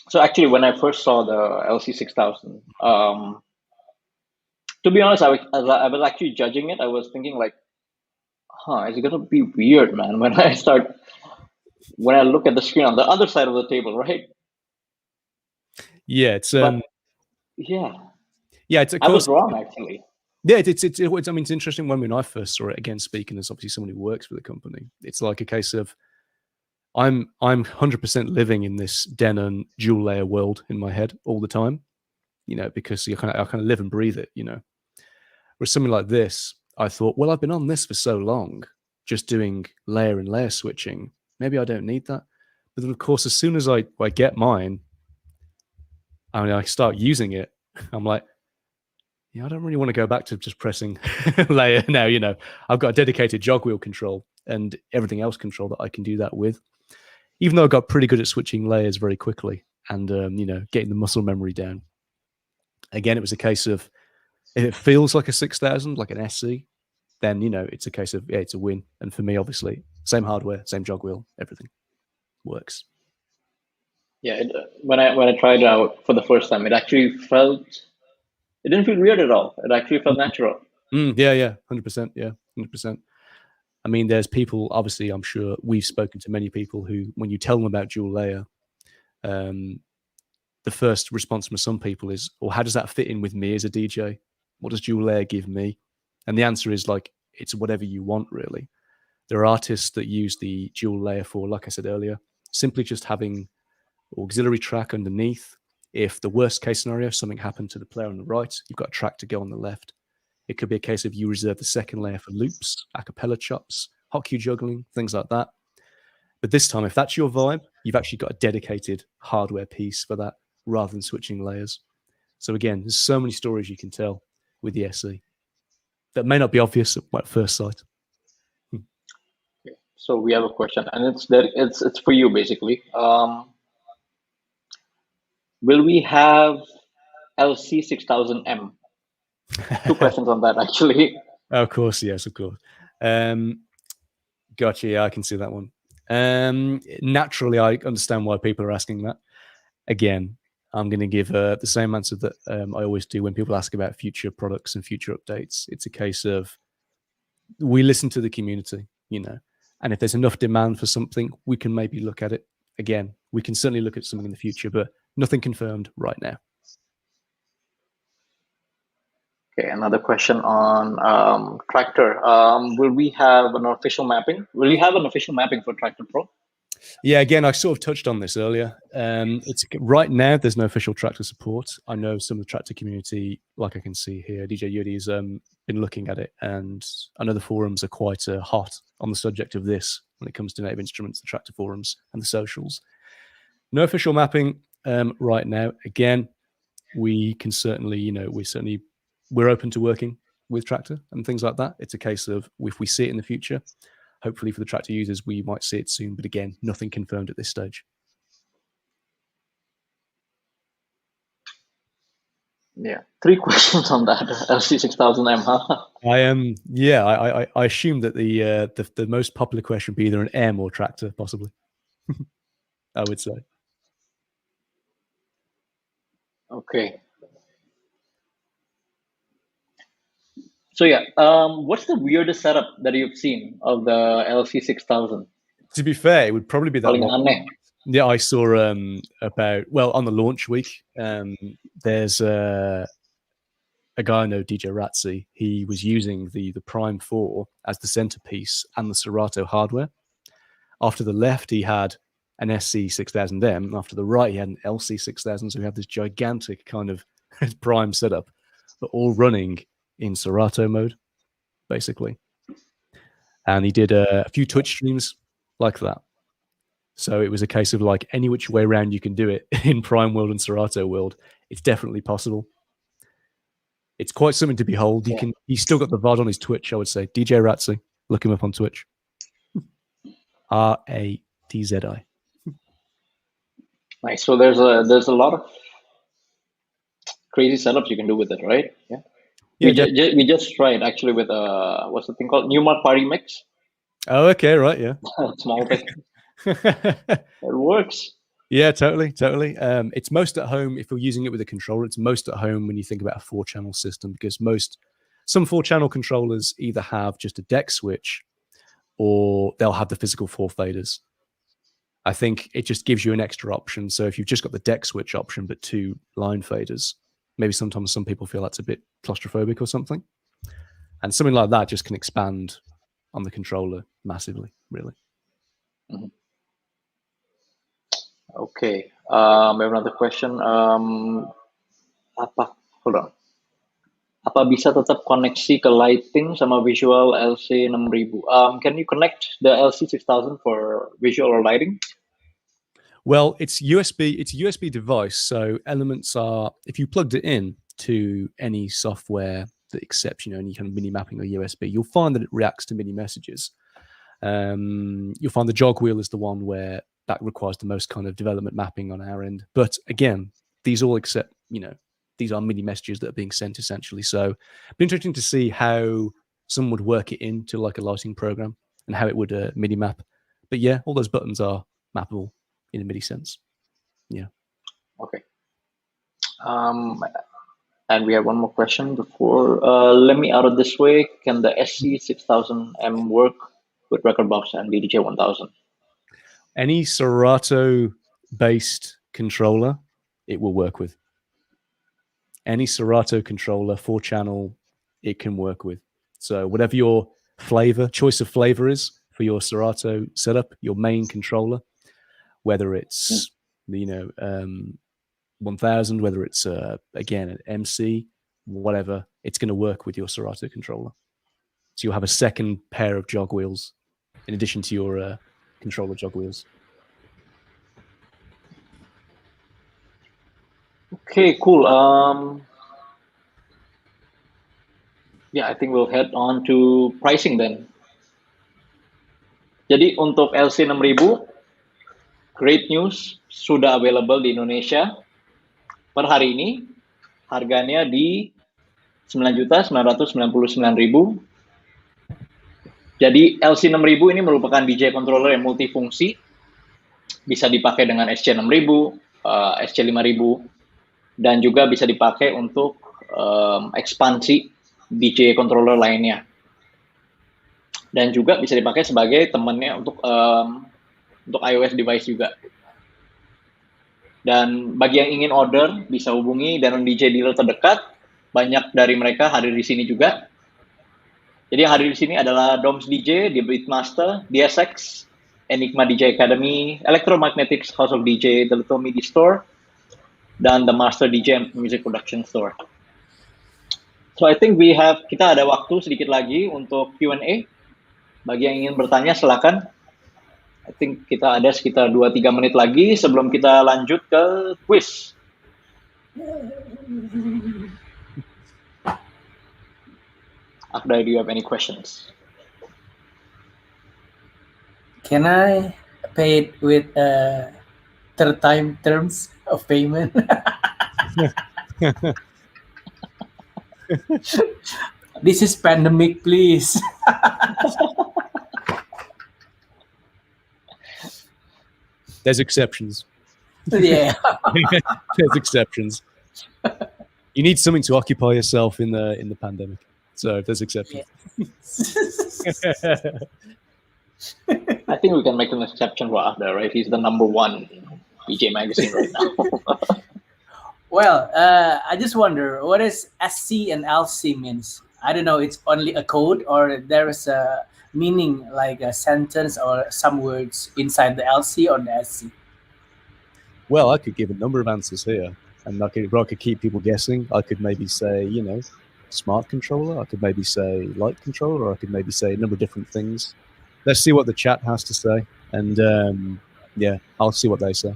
So actually, when I first saw the LC6000, to be honest, I was actually judging it. I was thinking like, is it gonna be weird, man? When I look at the screen on the other side of the table, right? Yeah, it's yeah. It's of I course was wrong actually. Yeah, it's I mean, it's interesting. When I first saw it, again, speaking as obviously someone who works for the company, it's like a case of I'm 100% living in this Denon dual layer world in my head all the time, because I kind of live and breathe it, Whereas something like this, I thought, well, I've been on this for so long, just doing layer and layer switching. Maybe I don't need that. But then, of course, as soon as I get mine, I start using it, I'm like, yeah, I don't really want to go back to just pressing layer now. I've got a dedicated jog wheel control and everything else control that I can do that with. Even though I got pretty good at switching layers very quickly and, getting the muscle memory down. Again, it was a case of, if it feels like a 6000, like an SC, then, it's a case of, yeah, it's a win. And for me, obviously, same hardware, same jog wheel, everything works. Yeah, when I tried it out for the first time, it didn't feel weird at all. It actually felt natural. Yeah, 100%. Yeah, 100%. I mean, there's people, obviously, I'm sure we've spoken to many people who, when you tell them about dual layer, the first response from some people is, well, how does that fit in with me as a DJ? What does dual layer give me? And the answer is like, it's whatever you want, really. There are artists that use the dual layer for, like I said earlier, simply just having auxiliary track underneath. If the worst case scenario, something happened to the player on the right, you've got a track to go on the left. It could be a case of you reserve the second layer for loops, a cappella chops, hot cue juggling, things like that. But this time, if that's your vibe, you've actually got a dedicated hardware piece for that rather than switching layers. So again, there's so many stories you can tell with the SE that may not be obvious at first sight. Okay. So we have a question, and it's for you basically. Will we have LC6000M? 2 questions on that actually. Of course, yes, of course. Gotcha. Yeah, I can see that one. Naturally, I understand why people are asking that. Again, I'm going to give the same answer that I always do when people ask about future products and future updates. It's a case of we listen to the community, and if there's enough demand for something, we can maybe look at it. Again, we can certainly look at something in the future, but nothing confirmed right now. Okay, another question on Traktor. Will we have an official mapping? Will you have an official mapping for Traktor Pro? Yeah, again, I sort of touched on this earlier. It's right now, there's no official Traktor support. I know some of the Traktor community, like I can see here, DJ Yudi's been looking at it, and I know the forums are quite hot on the subject of this when it comes to native instruments, the Traktor forums and the socials. No official mapping right now. Again, we can certainly, we're open to working with Traktor and things like that. It's a case of if we see it in the future, hopefully for the Traktor users, we might see it soon. But again, nothing confirmed at this stage. Yeah, 3 questions on that LC6000M, huh? I assume that the most popular question would be either an M or tractor, possibly. I would say. Okay. So yeah, what's the weirdest setup that you've seen of the LC6000? To be fair, it would probably be that Paling one. aneh. Yeah, I saw on the launch week. There's a guy I know, DJ Ratzi. He was using the Prime 4 as the centerpiece and the Serato hardware. After the left, he had an SC6000M. After the right, he had an LC6000. So we have this gigantic kind of Prime setup, but all running in Serato mode, basically. And he did a few Twitch streams like that. So it was a case of like any which way around you can do it in Prime World and Serato World. It's definitely possible. It's quite something to behold. He's still got the VOD on his Twitch, I would say. DJ Ratzi, look him up on Twitch. RATZI. Nice. So there's a lot of crazy setups you can do with it, right? Yeah. We just tried actually with what's the thing called? Newmark Party Mix. Oh, okay, right, yeah. Small thing. It works. Yeah, totally. It's most at home if you're using it with a controller. It's most at home when you think about a 4-channel system, because some 4-channel controllers either have just a deck switch or they'll have the physical 4 faders. I think it just gives you an extra option. So if you've just got the deck switch option but 2 line faders, maybe sometimes some people feel that's a bit claustrophobic or something. And something like that just can expand on the controller massively, really. Mm-hmm. Okay. We have another question. Hold on. Apa bisa tetap koneksi ke lighting sama visual LC6000? Can you connect the LC6000 for visual or lighting? Well, it's USB. It's a USB device, so elements are, if you plugged it in to any software that accepts, any kind of MIDI mapping or USB, you'll find that it reacts to MIDI messages. You'll find the jog wheel is the one where that requires the most kind of development mapping on our end. But again, these all accept, these are MIDI messages that are being sent essentially. So it'd be interesting to see how someone would work it into like a lighting program and how it would MIDI map. But yeah, all those buttons are mappable in a MIDI sense. Yeah. Okay. And we have one more question before. Let me out of this way. Can the SC6000M work with Rekordbox and DJI 1000? Any Serato-based controller, it will work with. Any Serato controller, 4-channel, it can work with. So whatever your choice of flavor is for your Serato setup, your main controller, whether it's 1000, whether it's again an MC, whatever, it's going to work with your Serato controller. So you'll have a second pair of jog wheels in addition to your controller jog wheels. Okay, cool. Yeah, I think we'll head on to pricing then. Jadi untuk LC6000, great news, sudah available di Indonesia. Per hari ini, harganya di 9.999.000. Jadi LC6000 ini merupakan DJ controller yang multifungsi. Bisa dipakai dengan SC6000, SC5000, dan juga bisa dipakai untuk ekspansi DJ controller lainnya. Dan juga bisa dipakai sebagai temannya untuk iOS device juga. Dan bagi yang ingin order, bisa hubungi Denon DJ dealer terdekat. Banyak dari mereka hadir di sini juga. Jadi yang hadir di sini adalah Doms DJ, DaBeatmasta, DSX, Enigma DJ Academy, Electromagnetix House of DJ, The DaBeatmasta Store, dan The Master DJ and Music Production Store. So I think kita ada waktu sedikit lagi untuk Q&A. Bagi yang ingin bertanya silakan. I think kita ada sekitar 2-3 menit lagi sebelum kita lanjut ke quiz. After, do you have any questions? Can I pay it with third time terms of payment? This is pandemic, please. There's exceptions. Yeah. There's exceptions. You need something to occupy yourself in the pandemic. So there's exceptions. I think we can make an exception for Afda, right? He's the #1 DJ magazine right now. Well, I just wonder what is SC and LC means. I don't know. It's only a code, or there is a meaning like a sentence or some words inside the LC or the SC. Well, I could give a number of answers here, and I could keep people guessing. I could maybe say, you know, smart controller. I could maybe say light controller. Or I could maybe say a number of different things. Let's see what the chat has to say, and yeah, I'll see what they say.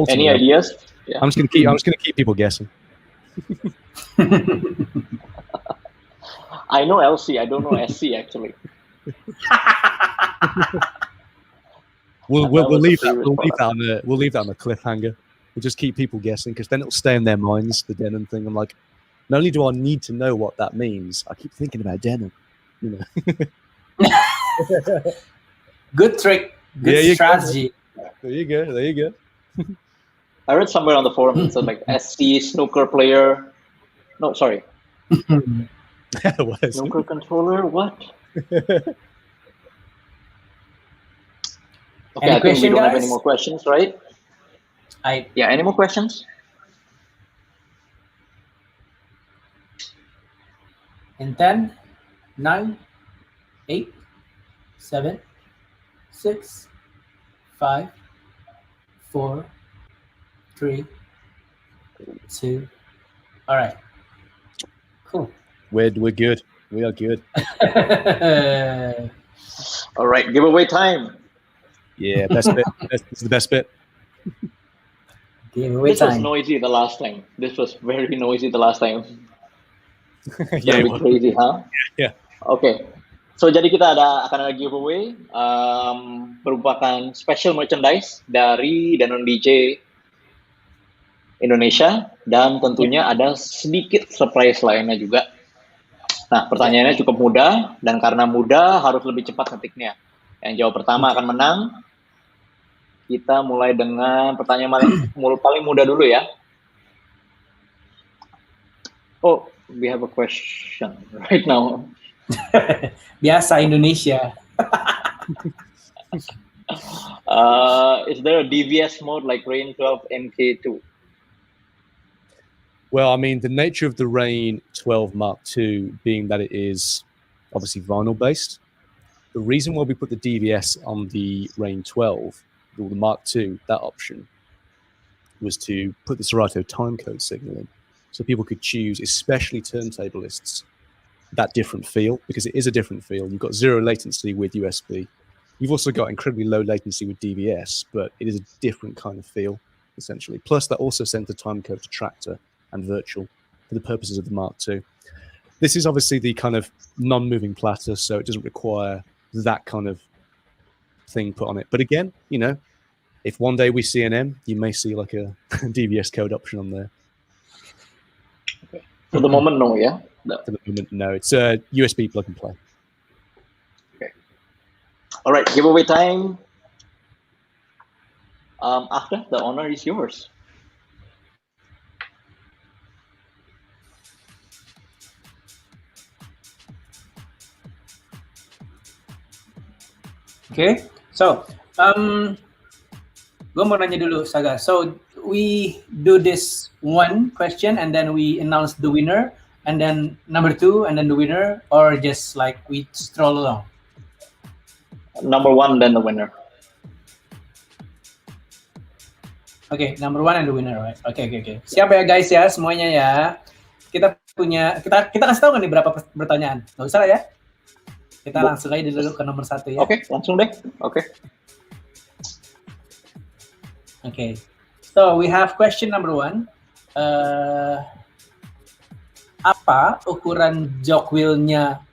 Any ideas? Yeah. I'm just gonna keep people guessing. I know LC. I don't know SC actually. We'll leave that on a cliffhanger. We'll just keep people guessing because then it'll stay in their minds. The Denon thing. I'm like, not only do I need to know what that means, I keep thinking about Denon. You know. Good trick. Good strategy. There you go. There you go. I read somewhere on the forum it said like SC snooker player. No, sorry. Snooker controller. What? Okay, I think we don't have any more questions, right? Yeah, any more questions? In 10, 9, 8, 7, 6, 5, 4, 3, 2. All right. Cool. We're good. We are good. All right, giveaway time. Yeah, best bit. This is the best bit. Giveaway this time. Was noisy the last time. This was very noisy the last time. Yeah, it was crazy, huh? Yeah. Okay. So jadi kita akan ada giveaway merupakan special merchandise dari Denon DJ Indonesia dan tentunya ada sedikit surprise lainnya juga. Nah, pertanyaannya cukup mudah dan karena mudah harus lebih cepat ngetiknya. Yang jawab pertama akan menang. Kita mulai dengan pertanyaan paling mudah dulu ya. Oh, we have a question right now. Biasa Indonesia. Is there a DVS mode like Rain 12 MK2? Well, I mean, the nature of the Rain 12 Mark II being that it is obviously vinyl based, the reason why we put the DVS on the Rain 12 or the Mark II, that option, was to put the Serato timecode signal in so people could choose, especially turntablists, that different feel, because it is a different feel. You've got zero latency with USB. You've also got incredibly low latency with DVS, but it is a different kind of feel, essentially. Plus, that also sent the timecode to TRAKTOR and virtual for the purposes of the Mark II. This is obviously the kind of non-moving platter, so it doesn't require that kind of thing put on it. But again, you know, if one day we see an M, you may see like a DVS code option on there. Okay. For the moment, no, yeah? No. For the moment, no. It's a USB plug and play. Okay. All right, giveaway time. After, the honor is yours. Okay, so gue mau nanya dulu, Saga. So we do this one question and then we announce the winner, and then number 2 and then the winner, or just like we stroll along? Number 1 then the winner. Okay, number 1 and the winner, right? Okay. Siap ya guys ya, semuanya ya. Kita kasih tahu nggak nih berapa pertanyaan? Nggak usah lah ya. Kita langsung aja dulu ke nomor 1 ya. Oke, langsung deh. Oke. Okay. So we have question number 1. Apa ukuran jog wheel-nya?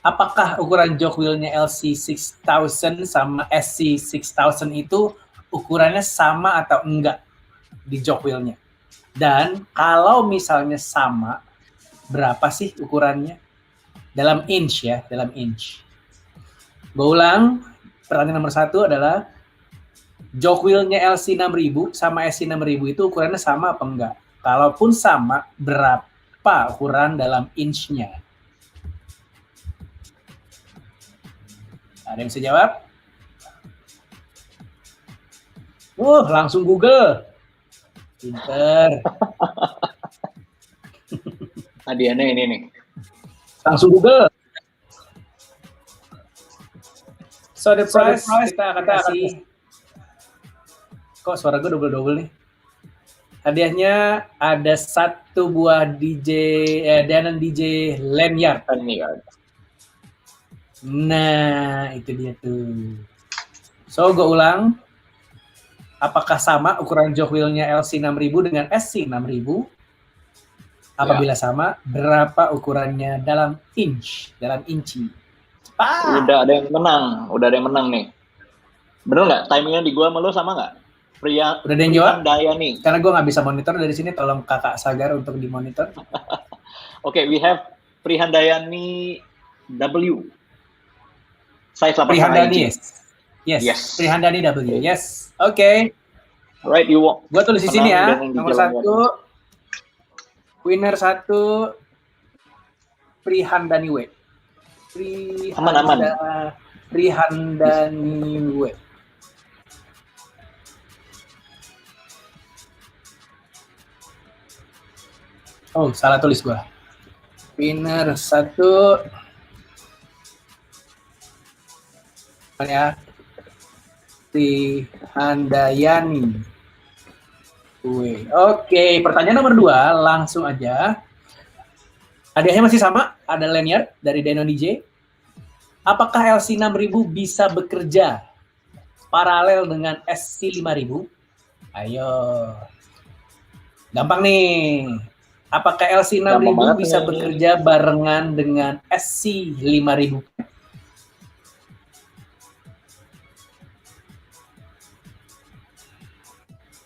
Apakah ukuran jog wheel-nya LC6000 sama SC6000 itu ukurannya sama atau enggak di jog wheel-nya? Dan kalau misalnya sama, berapa sih ukurannya? Dalam inch ya, dalam inch. Gue ulang, pertanyaan nomor 1 adalah jog wheel-nya LC6000 sama SC6000 itu ukurannya sama apa enggak? Kalaupun sama, berapa ukuran dalam inch-nya? Ada yang bisa jawab? Langsung Google. Pinter. Hadiahnya ini nih. Langsung Google. So the price kita akan kasih. Kok suara gue double-double nih? Hadiahnya ada 1 buah Denon DJ lanyard. Nah, itu dia tuh. So, gue ulang. Apakah sama ukuran jog wheel-nya LC6000 dengan SC6000? Apabila sama, berapa ukurannya dalam inch, dalam inci? Udah ada yang menang nih. Bener nggak? Timingnya di gua sama lo sama nggak? Udah ada yang jawab? Dayani. Karena gua nggak bisa monitor dari sini, tolong kakak Sagar untuk dimonitor. Oke, we have Prihandayani W. Size 8 Prihandani, yes. Prihandani W, yes. Oke. Alright, you walk. Gua tulis di sini ya. Nomor 1, winner 1, Prihandani W. Prihandani W. Oh, salah tulis gua. Winner 1 ya. Prihandayani W. Oke, pertanyaan nomor 2, langsung aja. Hadiahnya masih sama, ada lanyard dari Denon DJ. Apakah LC6000 bisa bekerja paralel dengan SC5000? Ayo. Gampang nih. Apakah LC6000 bisa bekerja barengan dengan SC5000?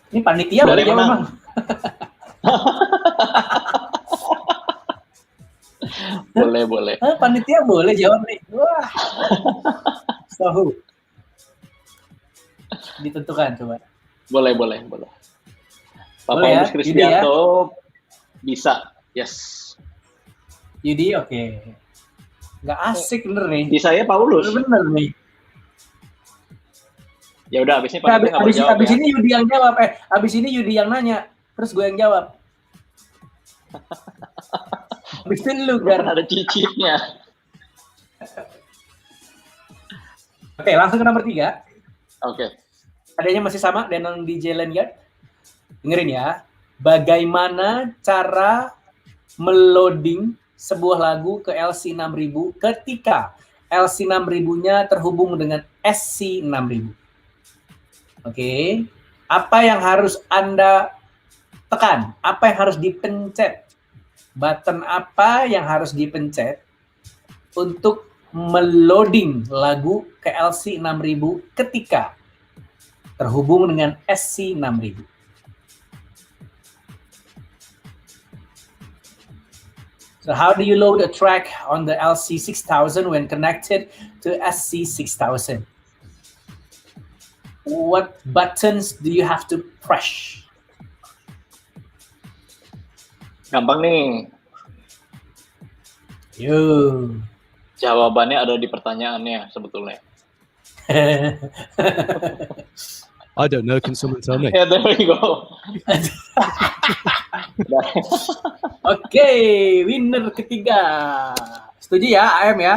Ini panitia boleh jawab, Bang? Boleh. Panitia boleh jawab nih. Wah. So, ditentukan coba. Boleh. Bapak Kristianto bisa. Yes. Yudi, oke. Nggak asik bener nih. Di saya Paulus. Bener nih. Ya udah, abis ini panitia nggak boleh jawab. Abis ini Yudi yang jawab. Abis ini Yudi yang nanya. Terus gue yang jawab. Abis itu lu kan ada cicitnya. Oke, langsung ke nomor 3. Oke. Adanya masih sama, Denon DJ lanyard. Dengerin ya. Bagaimana cara meloading sebuah lagu ke LC6000 ketika LC6000-nya terhubung dengan SC6000? Oke. Apa yang harus Anda tekan? Apa yang harus dipencet? Button apa yang harus dipencet untuk meloading lagu ke LC6000 ketika terhubung dengan SC6000? So how do you load a track on the LC6000 when connected to SC6000? What buttons do you have to press? Gampang nih. Yo. Jawabannya ada di pertanyaannya sebetulnya. I don't know, can someone tell me? Yeah, there we go. Oke, winner ketiga. Setuju ya, AM ya?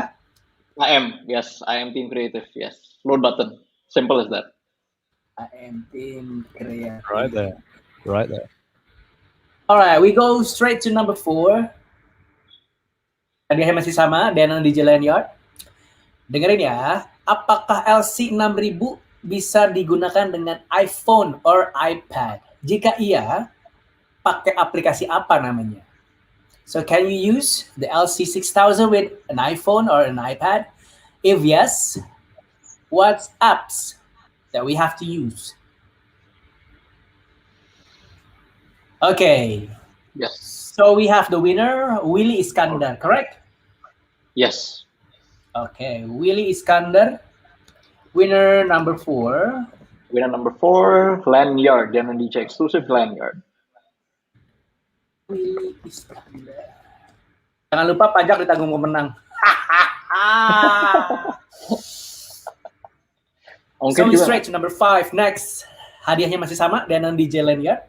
AM, yes. AM Team Creative, yes. Load button. Simple as that. AM Team Creative. Right there. Alright, we go straight to number 4. Hadiahnya masih sama, Denon DJ lanyard. Dengerin ya, apakah LC6000 bisa digunakan dengan iPhone or iPad? Jika iya, pakai aplikasi apa namanya? So can you use the LC6000 with an iPhone or an iPad? If yes, what apps that we have to use? Okay, Yes. So we have the winner, Willy Iskandar, correct? Yes. Okay, Willy Iskandar, winner number 4. Winner number 4, Lanyard, Denon DJ exclusive Lanyard. Willy Iskandar. Jangan lupa pajak ditanggung pemenang. So we straight to number 5. Next, hadiahnya masih sama, Denon DJ Lanyard.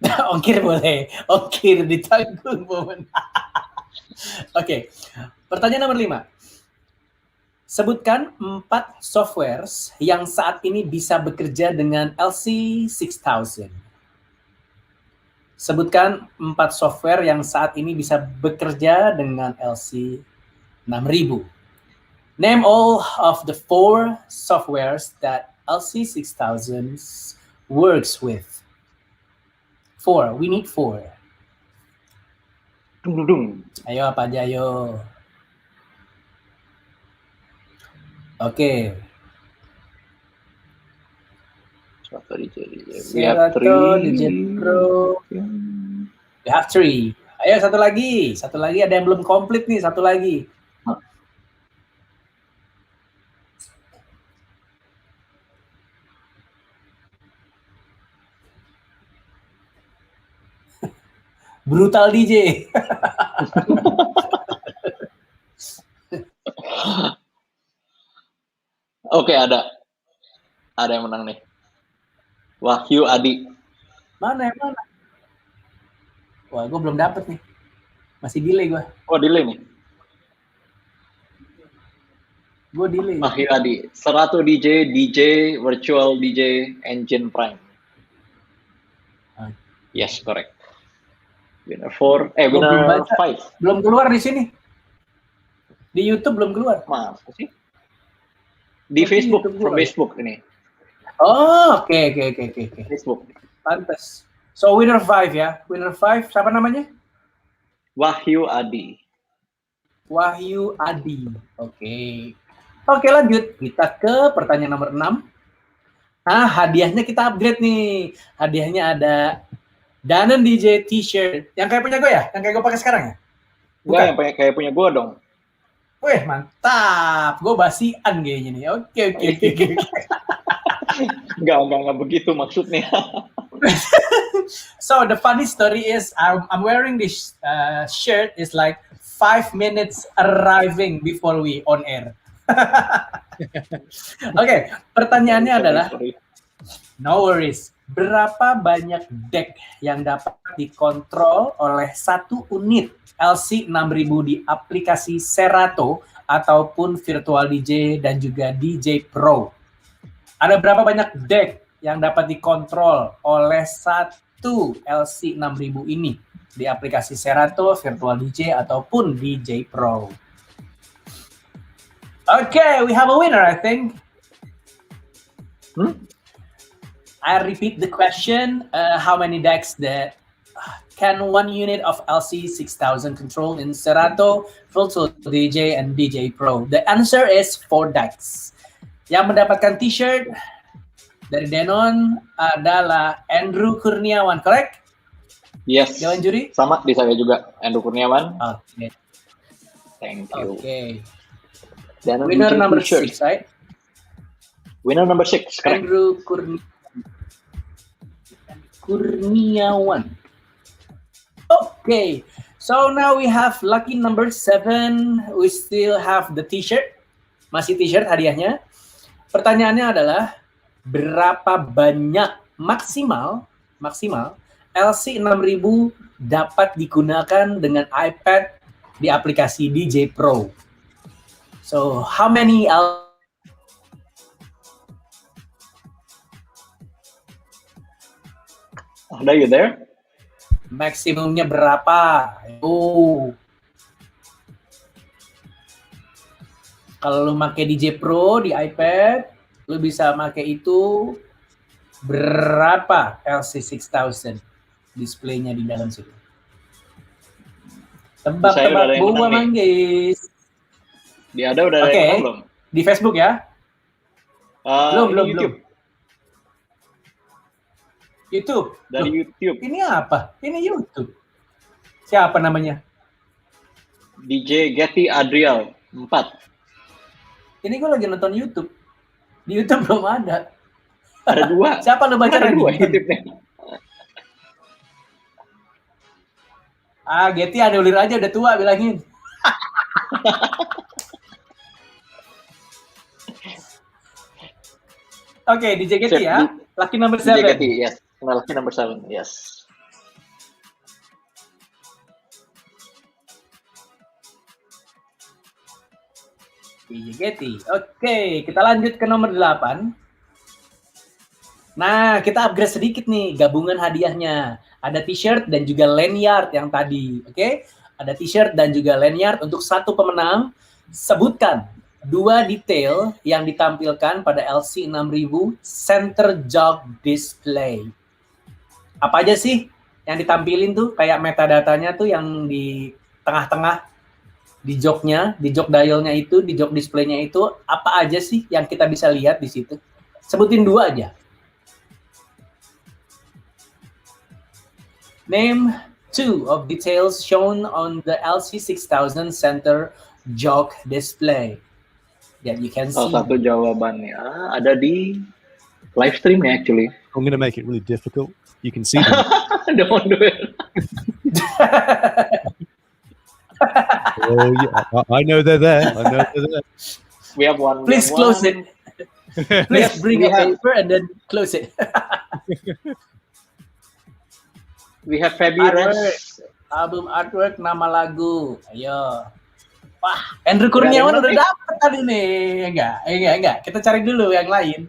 Ongkir boleh, ongkir ditanggung pemenang. Oke, pertanyaan nomor 5. Sebutkan 4 softwares yang saat ini bisa bekerja dengan LC6000. Sebutkan 4 software yang saat ini bisa bekerja dengan LC6000. Name all of the 4 softwares that LC6000 works with. 4, we need 4. Ayo apa aja, ayo. Oke. We have 3. DJ Pro. We have 3. Ayo satu lagi ada yang belum komplit nih, satu lagi. Brutal DJ. Oke, ada yang menang nih. Wahyu Adi. Mana? Wah, gue belum dapet nih. Masih delay gue. Oh, delay nih. Gue delay. Wahyu Adi. Serato DJ, Virtual DJ, Engine Prime. Yes, correct. Winner 4, winner 5. Belum keluar di sini. Di YouTube belum keluar. Masa sih? Di Facebook, from Facebook ini. Oh, oke. Facebook. Pantes. So winner 5 ya. Winner 5 siapa namanya? Wahyu Adi. Wahyu Adi. Oke. Oke, lanjut. Kita ke pertanyaan nomor 6. Nah, hadiahnya kita upgrade nih. Hadiahnya ada Denon DJ T-shirt. Yang kayak punya gue ya? Yang kayak gue pakai sekarang ya? Bukan, yang kayak punya gue dong. Wih, mantap. Gue basian kayaknya nih. Oke. Enggak begitu maksudnya. So the funny story is I'm wearing this shirt is like 5 minutes arriving before we on air. Oke, pertanyaannya adalah no worries. Berapa banyak deck yang dapat dikontrol oleh satu unit LC6000 di aplikasi Serato ataupun Virtual DJ dan juga DJ Pro? Ada berapa banyak deck yang dapat dikontrol oleh satu LC6000 ini di aplikasi Serato, Virtual DJ ataupun DJ Pro? Okay, we have a winner, I think. I repeat the question. How many decks that can one unit of LC6000 control in Serato, Virtual DJ, and DJ Pro? The answer is 4 decks. Yang mendapatkan t-shirt dari Denon adalah Andrew Kurniawan, correct? Yes. Dewan juri? Sama di saya juga, Andrew Kurniawan. Oke. Thank you. Okay. Winner number 6, right? Winner number 6, correct. Andrew Kurniawan. Okay, so now we have lucky number 7. We still have the t-shirt. Masih t-shirt hadiahnya. Pertanyaannya adalah berapa banyak maksimal LC6000 dapat digunakan dengan iPad di aplikasi DJ Pro? So, how many Are you there? maksimumnya berapa? Kalau lu pakai DJ Pro di iPad, lu bisa pakai itu berapa LC6000 displaynya di dalam situ? Tebak-tebak buah manggis. Dia ada udah ada yang belum? Di Facebook ya? Belum. YouTube. Dari Loh, YouTube. Ini apa? Ini YouTube. Siapa namanya? DJ Getty Adriel 4. Ini gue lagi nonton YouTube. Di YouTube belum ada. Ada 2. Siapa lu baca Ada lagi? 2 YouTube-nya. Getty anulir aja udah tua bilangin. Oke, DJ Getty ya. Lucky number 7. DJ Getty, yes. Lucky number 7, yes. DJ Getty. Oke, kita lanjut ke nomor 8. Nah, kita upgrade sedikit nih gabungan hadiahnya. Ada t-shirt dan juga lanyard yang tadi. Oke? Ada t-shirt dan juga lanyard untuk satu pemenang. Sebutkan 2 detail yang ditampilkan pada LC6000 center jog display. Apa aja sih yang ditampilin tuh? Kayak metadatanya tuh yang di tengah-tengah, di jognya, di jog dialnya itu, di jog displaynya itu, apa aja sih yang kita bisa lihat di situ? Sebutin 2 aja. Name 2 of details shown on the LC6000 center jog display that you can see. Salah satu jawabannya ada di live streamnya actually. I'm gonna make it really difficult. You can see them. Don't do it. Oh yeah, I know they're there. I know they're there. We have one. Please close it. Please bring a paper and then close it. We have Fabulous. Album artwork, nama lagu. Ayo. Wah, Andrew Kurniawan udah dapet tadi nih. Enggak. Kita cari dulu yang lain.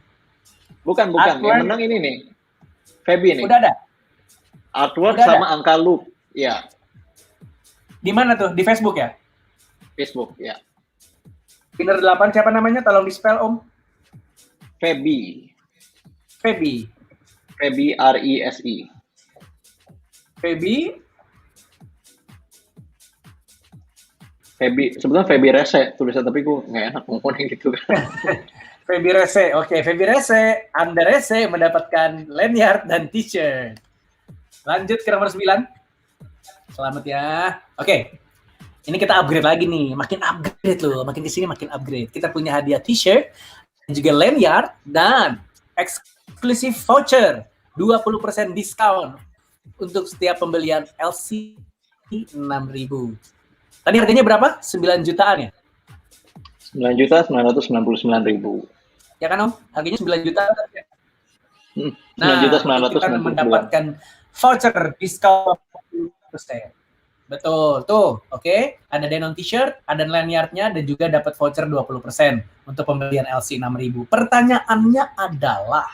Bukan. Artwork. Yang menang ini nih. Fabi nih. Udah ada. Artwork Udah sama angka loop. Ya. Di mana tuh? Di Facebook ya? Facebook, ya. Winner 8 siapa namanya? Tolong di-spell, Om. Fabi. Feby. Fabi R-I-S-I. Feby. Sebetulnya Fabi Rese tulisan, tapi gue nggak enak ngomongin gitu kan. Feby Rese. Oke, Feby Rese. Anda Rese mendapatkan lanyard dan t-shirt. Lanjut ke nomor 9. Selamat ya. Oke. Ini kita upgrade lagi nih. Makin upgrade loh. Makin kesini makin upgrade. Kita punya hadiah t-shirt, juga lanyard, dan eksklusif voucher. 20% diskon untuk setiap pembelian LC6000. Tadi harganya berapa? 9 jutaan ya? 9.999.000. Ya kan Om? Harganya 9 juta. Nah, kita mendapatkan voucher diskon 20%. Betul, tuh. Oke. Ada Denon t-shirt, ada lanyardnya, dan juga dapat voucher 20% untuk pembelian LC6000. Pertanyaannya adalah,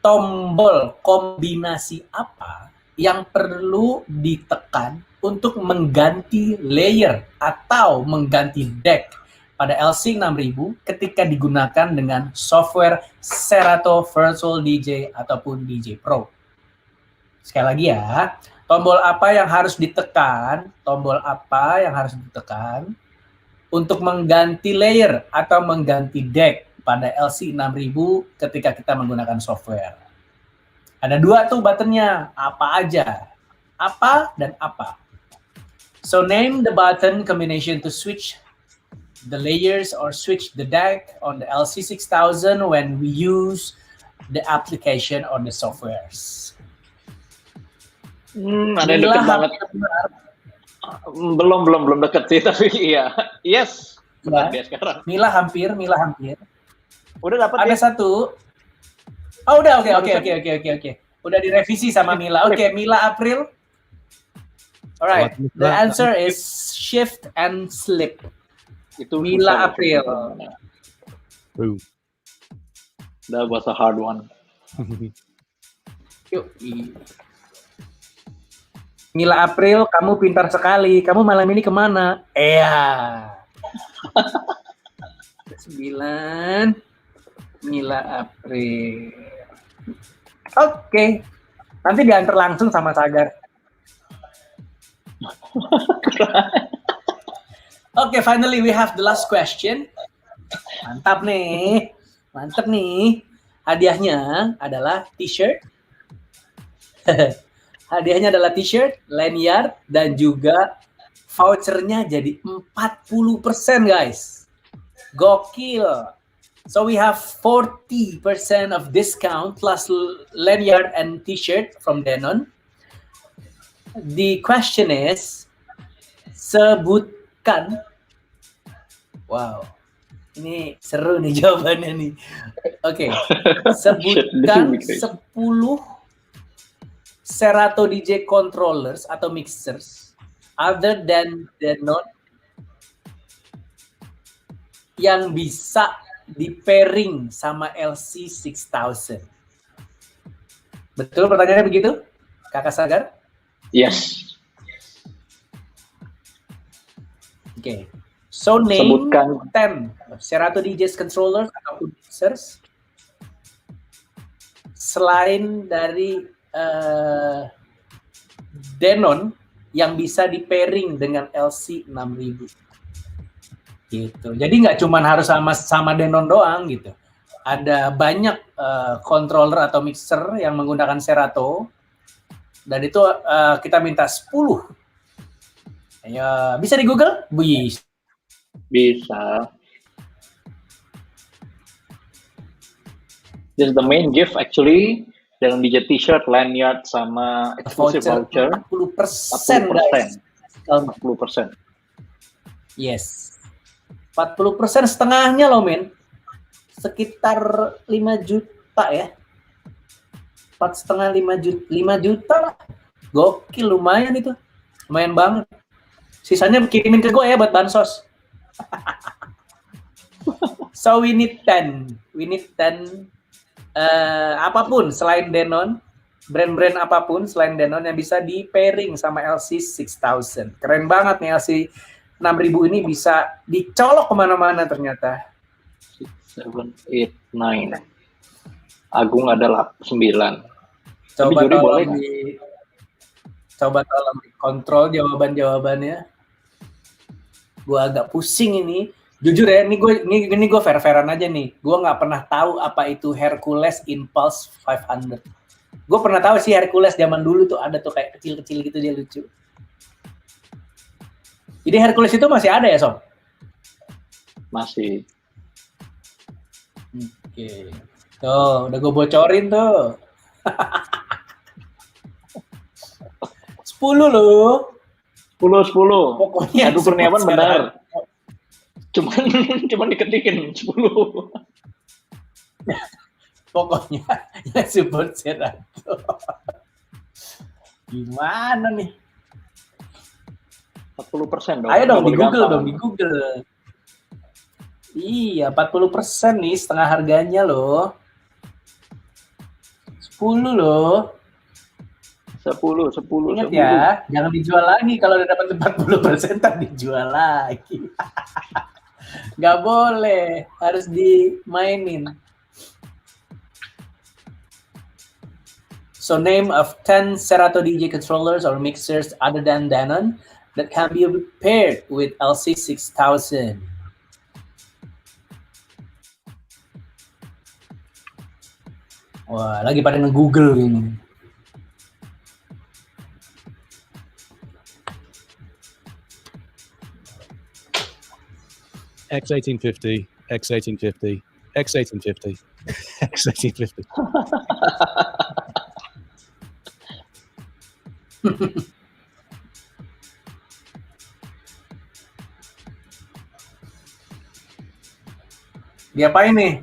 tombol kombinasi apa yang perlu ditekan untuk mengganti layer atau mengganti deck pada LC6000 ketika digunakan dengan software Serato Virtual DJ ataupun DJ Pro? Sekali lagi ya, tombol apa yang harus ditekan? Tombol apa yang harus ditekan untuk mengganti layer atau mengganti deck pada LC6000 ketika kita menggunakan software? Ada 2 tuh buttonnya. Apa aja? Apa dan apa? So name the button combination to switch the layers or switch the deck on the LC6000 when we use the application or the softwares. Ada yang deket banget. Belum deket sih, tapi iya. Yes. Ya. Dia sekarang. Mila hampir. Udah dapat ada ya? 1. Oh udah, oke. Udah direvisi sama Mila. Oke, Mila April. Alright, the answer is shift and slip. Itu Mila April. Ooh. That was a hard one. Yuk. Mila April, kamu pintar sekali. Kamu malam ini kemana? 9. Mila April. Oke. Nanti diantar langsung sama Sagar. Oke, finally we have the last question. Mantap nih. Hadiahnya adalah t-shirt Hadiahnya adalah t-shirt, lanyard, dan juga vouchernya jadi 40% guys. Gokil. So we have 40% of discount plus lanyard and t-shirt from Denon. The question is, sebutkan. Wow, ini seru nih jawabannya nih. Oke, sebutkan 10 Serato DJ controllers atau mixers other than Denon yang bisa di pairing sama LC6000. Betul pertanyaannya begitu, Kakak Sagar? Yes. Oke. So name Sebutkan 10 Serato DJs controllers atau mixers selain dari Denon yang bisa di pairing dengan LC6000 gitu. Jadi nggak cuma harus sama Denon doang gitu. Ada banyak controller atau mixer yang menggunakan Serato dan itu kita minta 10. Ya, bisa di Google? bisa. This is the main gift actually. Dalam DJ t-shirt, lanyard, sama exclusive voucher 40%, guys. 40%. Yes. 40% setengahnya loh, men. Sekitar 5 juta ya. 4,5 5 juta lah. Gokil, lumayan itu. Lumayan banget. Sisanya kirimin ke gue ya buat bansos. So we need 10. We need 10 apapun selain Denon, brand-brand apapun selain Denon yang bisa di pairing sama LC6000. Keren banget nih LC6000 ini bisa dicolok kemana-mana ternyata. 6, 7, 8, 9. Agung ada 9. Coba Juri boleh coba tolong dikontrol jawaban-jawabannya. Gua agak pusing ini. Jujur ya, ini gue fair-fairan aja nih. Gue nggak pernah tahu apa itu Hercules Impulse 500. Gue pernah tahu sih Hercules zaman dulu tuh ada tuh kayak kecil-kecil gitu, dia lucu. Jadi Hercules itu masih ada ya, Sob? Masih. Oke. Tuh, udah gue bocorin tuh. 10 loh. 10. Pokoknya Aduh, Kurniawan benar. Cuman diketikin 10. Pokoknya ya support Serato. Gimana nih? 40% dong. Ayo dong di Google. Iya, 40% nih, setengah harganya loh. 10 loh. 10. Ingat ya, jangan dijual lagi kalau udah dapat 40% tak dijual lagi. Nggak boleh, harus dimainin. So name of 10 Serato DJ controllers or mixers other than Denon that can be paired with LC6000. Wah, lagi pada nge-Google ini. X1850, X1850, X1850, X1850. Diapain nih?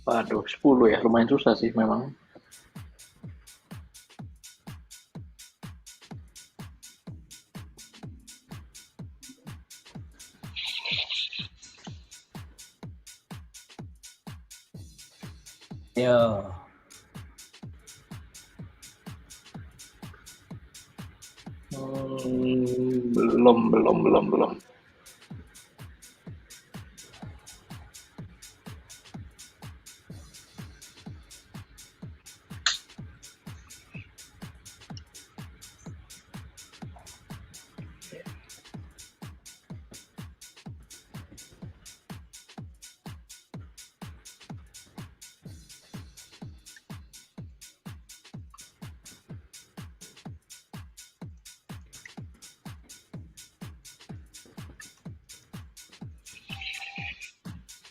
Waduh, 10 ya, lumayan susah sih memang. Yo. Belum.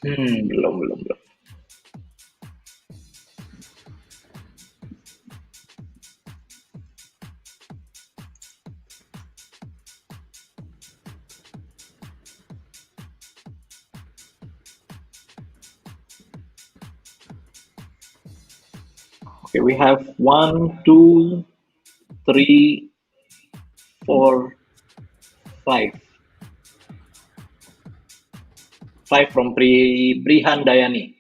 Belum. Okay, we have 1, 2, 3, 4, 5. 5 from Brihan Dayani.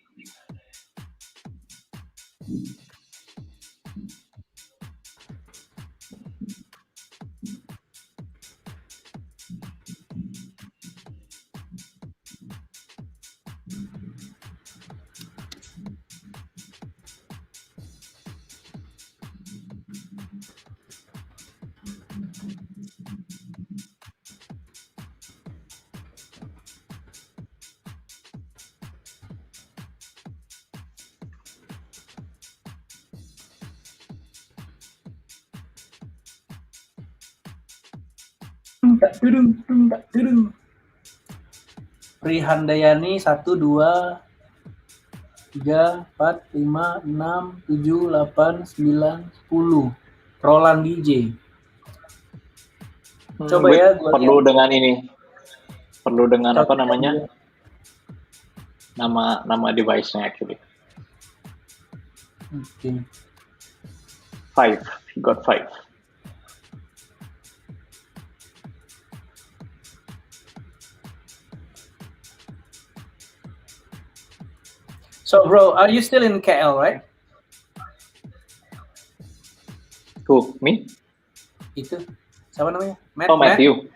Prihandayani 1, 2, 3, 4, 5, 6, 7, 8, 9, 10. Roland DJ. Coba Wait, ya, gua perlu lihat. dengan ini. Perlu dengan apa Coba namanya? ya. Nama device-nya actually. Okay. 5. You got 5. So bro, are you still in KL, right? Who? Me? Itu siapa namanya? Matt, Oh, Matthew.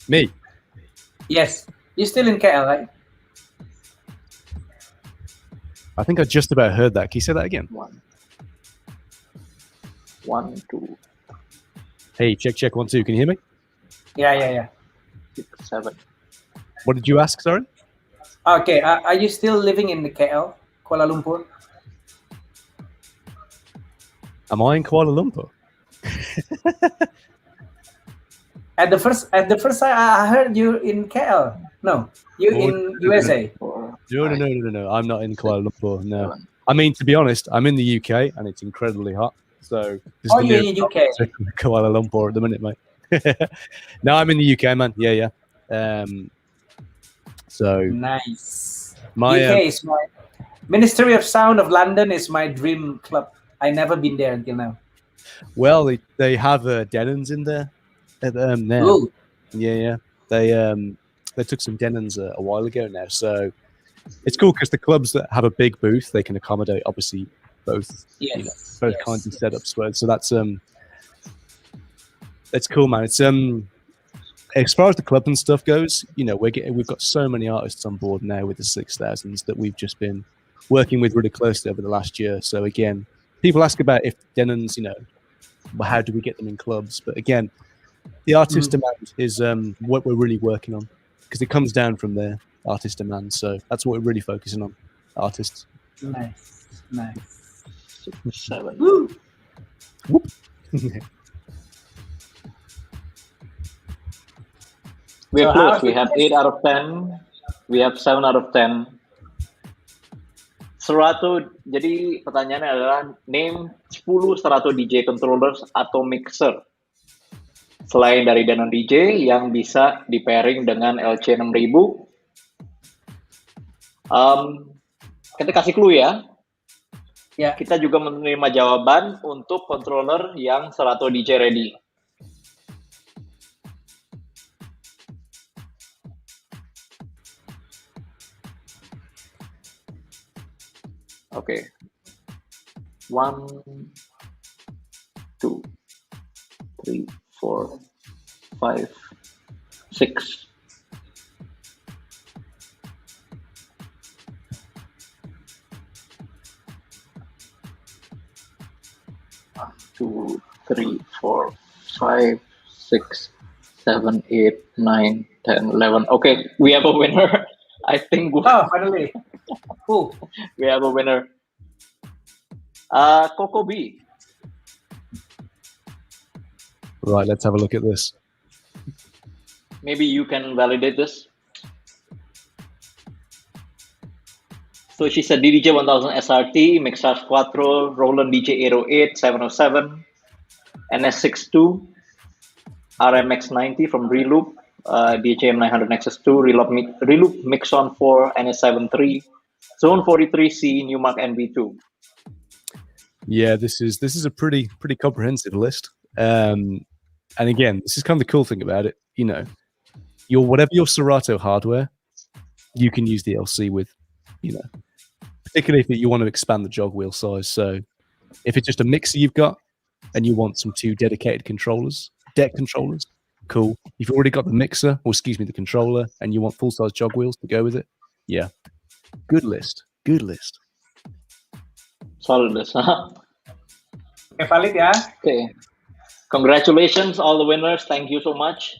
Me. Yes, you still in KL, right? I think I just about heard that. Can you say that again? 1, 2, Hey, check 1, 2. Can you hear me? Yeah. 6, 7. What did you ask? Sorry. Okay, are you still living in the KL, Kuala Lumpur? Am I in Kuala Lumpur? At the first I heard you in KL. No, you in USA. 4, No. I'm not in Kuala Lumpur. No. 7. I mean, to be honest, I'm in the UK and it's incredibly hot. So this Oh, is the you're nearest in UK. to Kuala Lumpur at the minute, mate. No, I'm in the UK, man. Yeah. So Nice. my UK is my Ministry of Sound of London is my dream club. I never been there until now. well, they have Denons in there. Now. Ooh. Yeah. They took some Denons a while ago now, so it's cool because the clubs that have a big booth, they can accommodate obviously both both kinds of setups. So that's cool, man. It's as far as the club and stuff goes, we've got so many artists on board now with the 6000s that we've just been working with really closely over the last year. So again, people ask about if Denons, how do we get them in clubs? But again, the artist demand is what we're really working on because it comes down from there, artist demand. So that's what we're really focusing on, artists. Nice. 6, 7. Woo. We're So close. how's We the have test? 8 out of 10. We have 7 out of 10. Serato, jadi pertanyaannya adalah name 10 Serato DJ controllers atau mixer selain dari Denon DJ yang bisa di pairing dengan LC6000. Kita kasih clue ya. Ya. Kita juga menerima jawaban untuk controller yang Serato DJ ready. Okay. 1, 2, 3, 4, 5, 6. One, 2, 3, 4, 5, 6, 7, 8, 9, 10, 11. Okay, we have a winner. I think Oh, finally. Who? we have a winner. Coco B. Right, let's have a look at this. Maybe you can validate this. So she's a DDJ 1000 SRT, Mixage Quattro, Roland DJ 808, 707, NS62, RMX 90 from Reloop, DJM 900 Nexus 2, Reloop Mixon 4, NS73, Zone 43C, Newmark NV2. Yeah, this is a pretty comprehensive list. And again, this is kind of the cool thing about it. You know, whatever your Serato hardware, you can use the LC with. You know, particularly if you want to expand the jog wheel size. So, if it's just a mixer you've got, and you want some 2 dedicated controllers, deck controllers, cool. If you've already got the mixer, or excuse me, the controller, and you want full size jog wheels to go with it, yeah, good list. Solid list. Oke, valid ya. Okay. Congratulations all the winners. Thank you so much.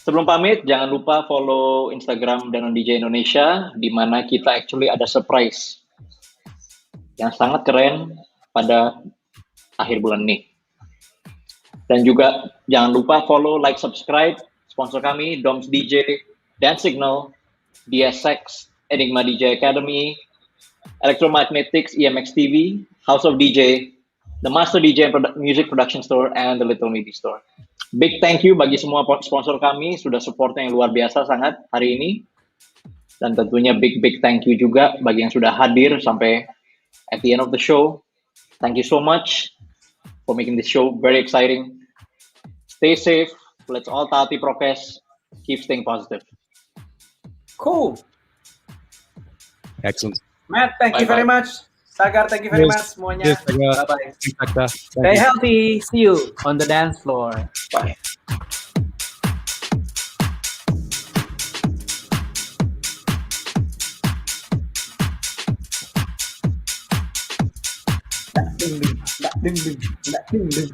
Sebelum pamit, jangan lupa follow Instagram Denon DJ Indonesia, di mana kita actually ada surprise yang sangat keren pada akhir bulan ini. Dan juga jangan lupa follow, like, subscribe sponsor kami, Doms DJ, Dance Signal, DSX, Enigma DJ Academy, Electromagnetix, EMX TV, House of DJ, the Master DJ and Music Production Store, and the Little MIDI Store. Big thank you bagi semua sponsor kami, sudah supportnya yang luar biasa sangat hari ini. Dan tentunya big thank you juga bagi yang sudah hadir sampai at the end of the show. Thank you so much for making this show very exciting. Stay safe, let's all taati prokes, keep staying positive. Cool. Excellent. Matt, thank you very much. Sagar, thank you very much semuanya. Bye-bye. Stay healthy. See you on the dance floor. Bye. Ding ding, ding ding, ding ding.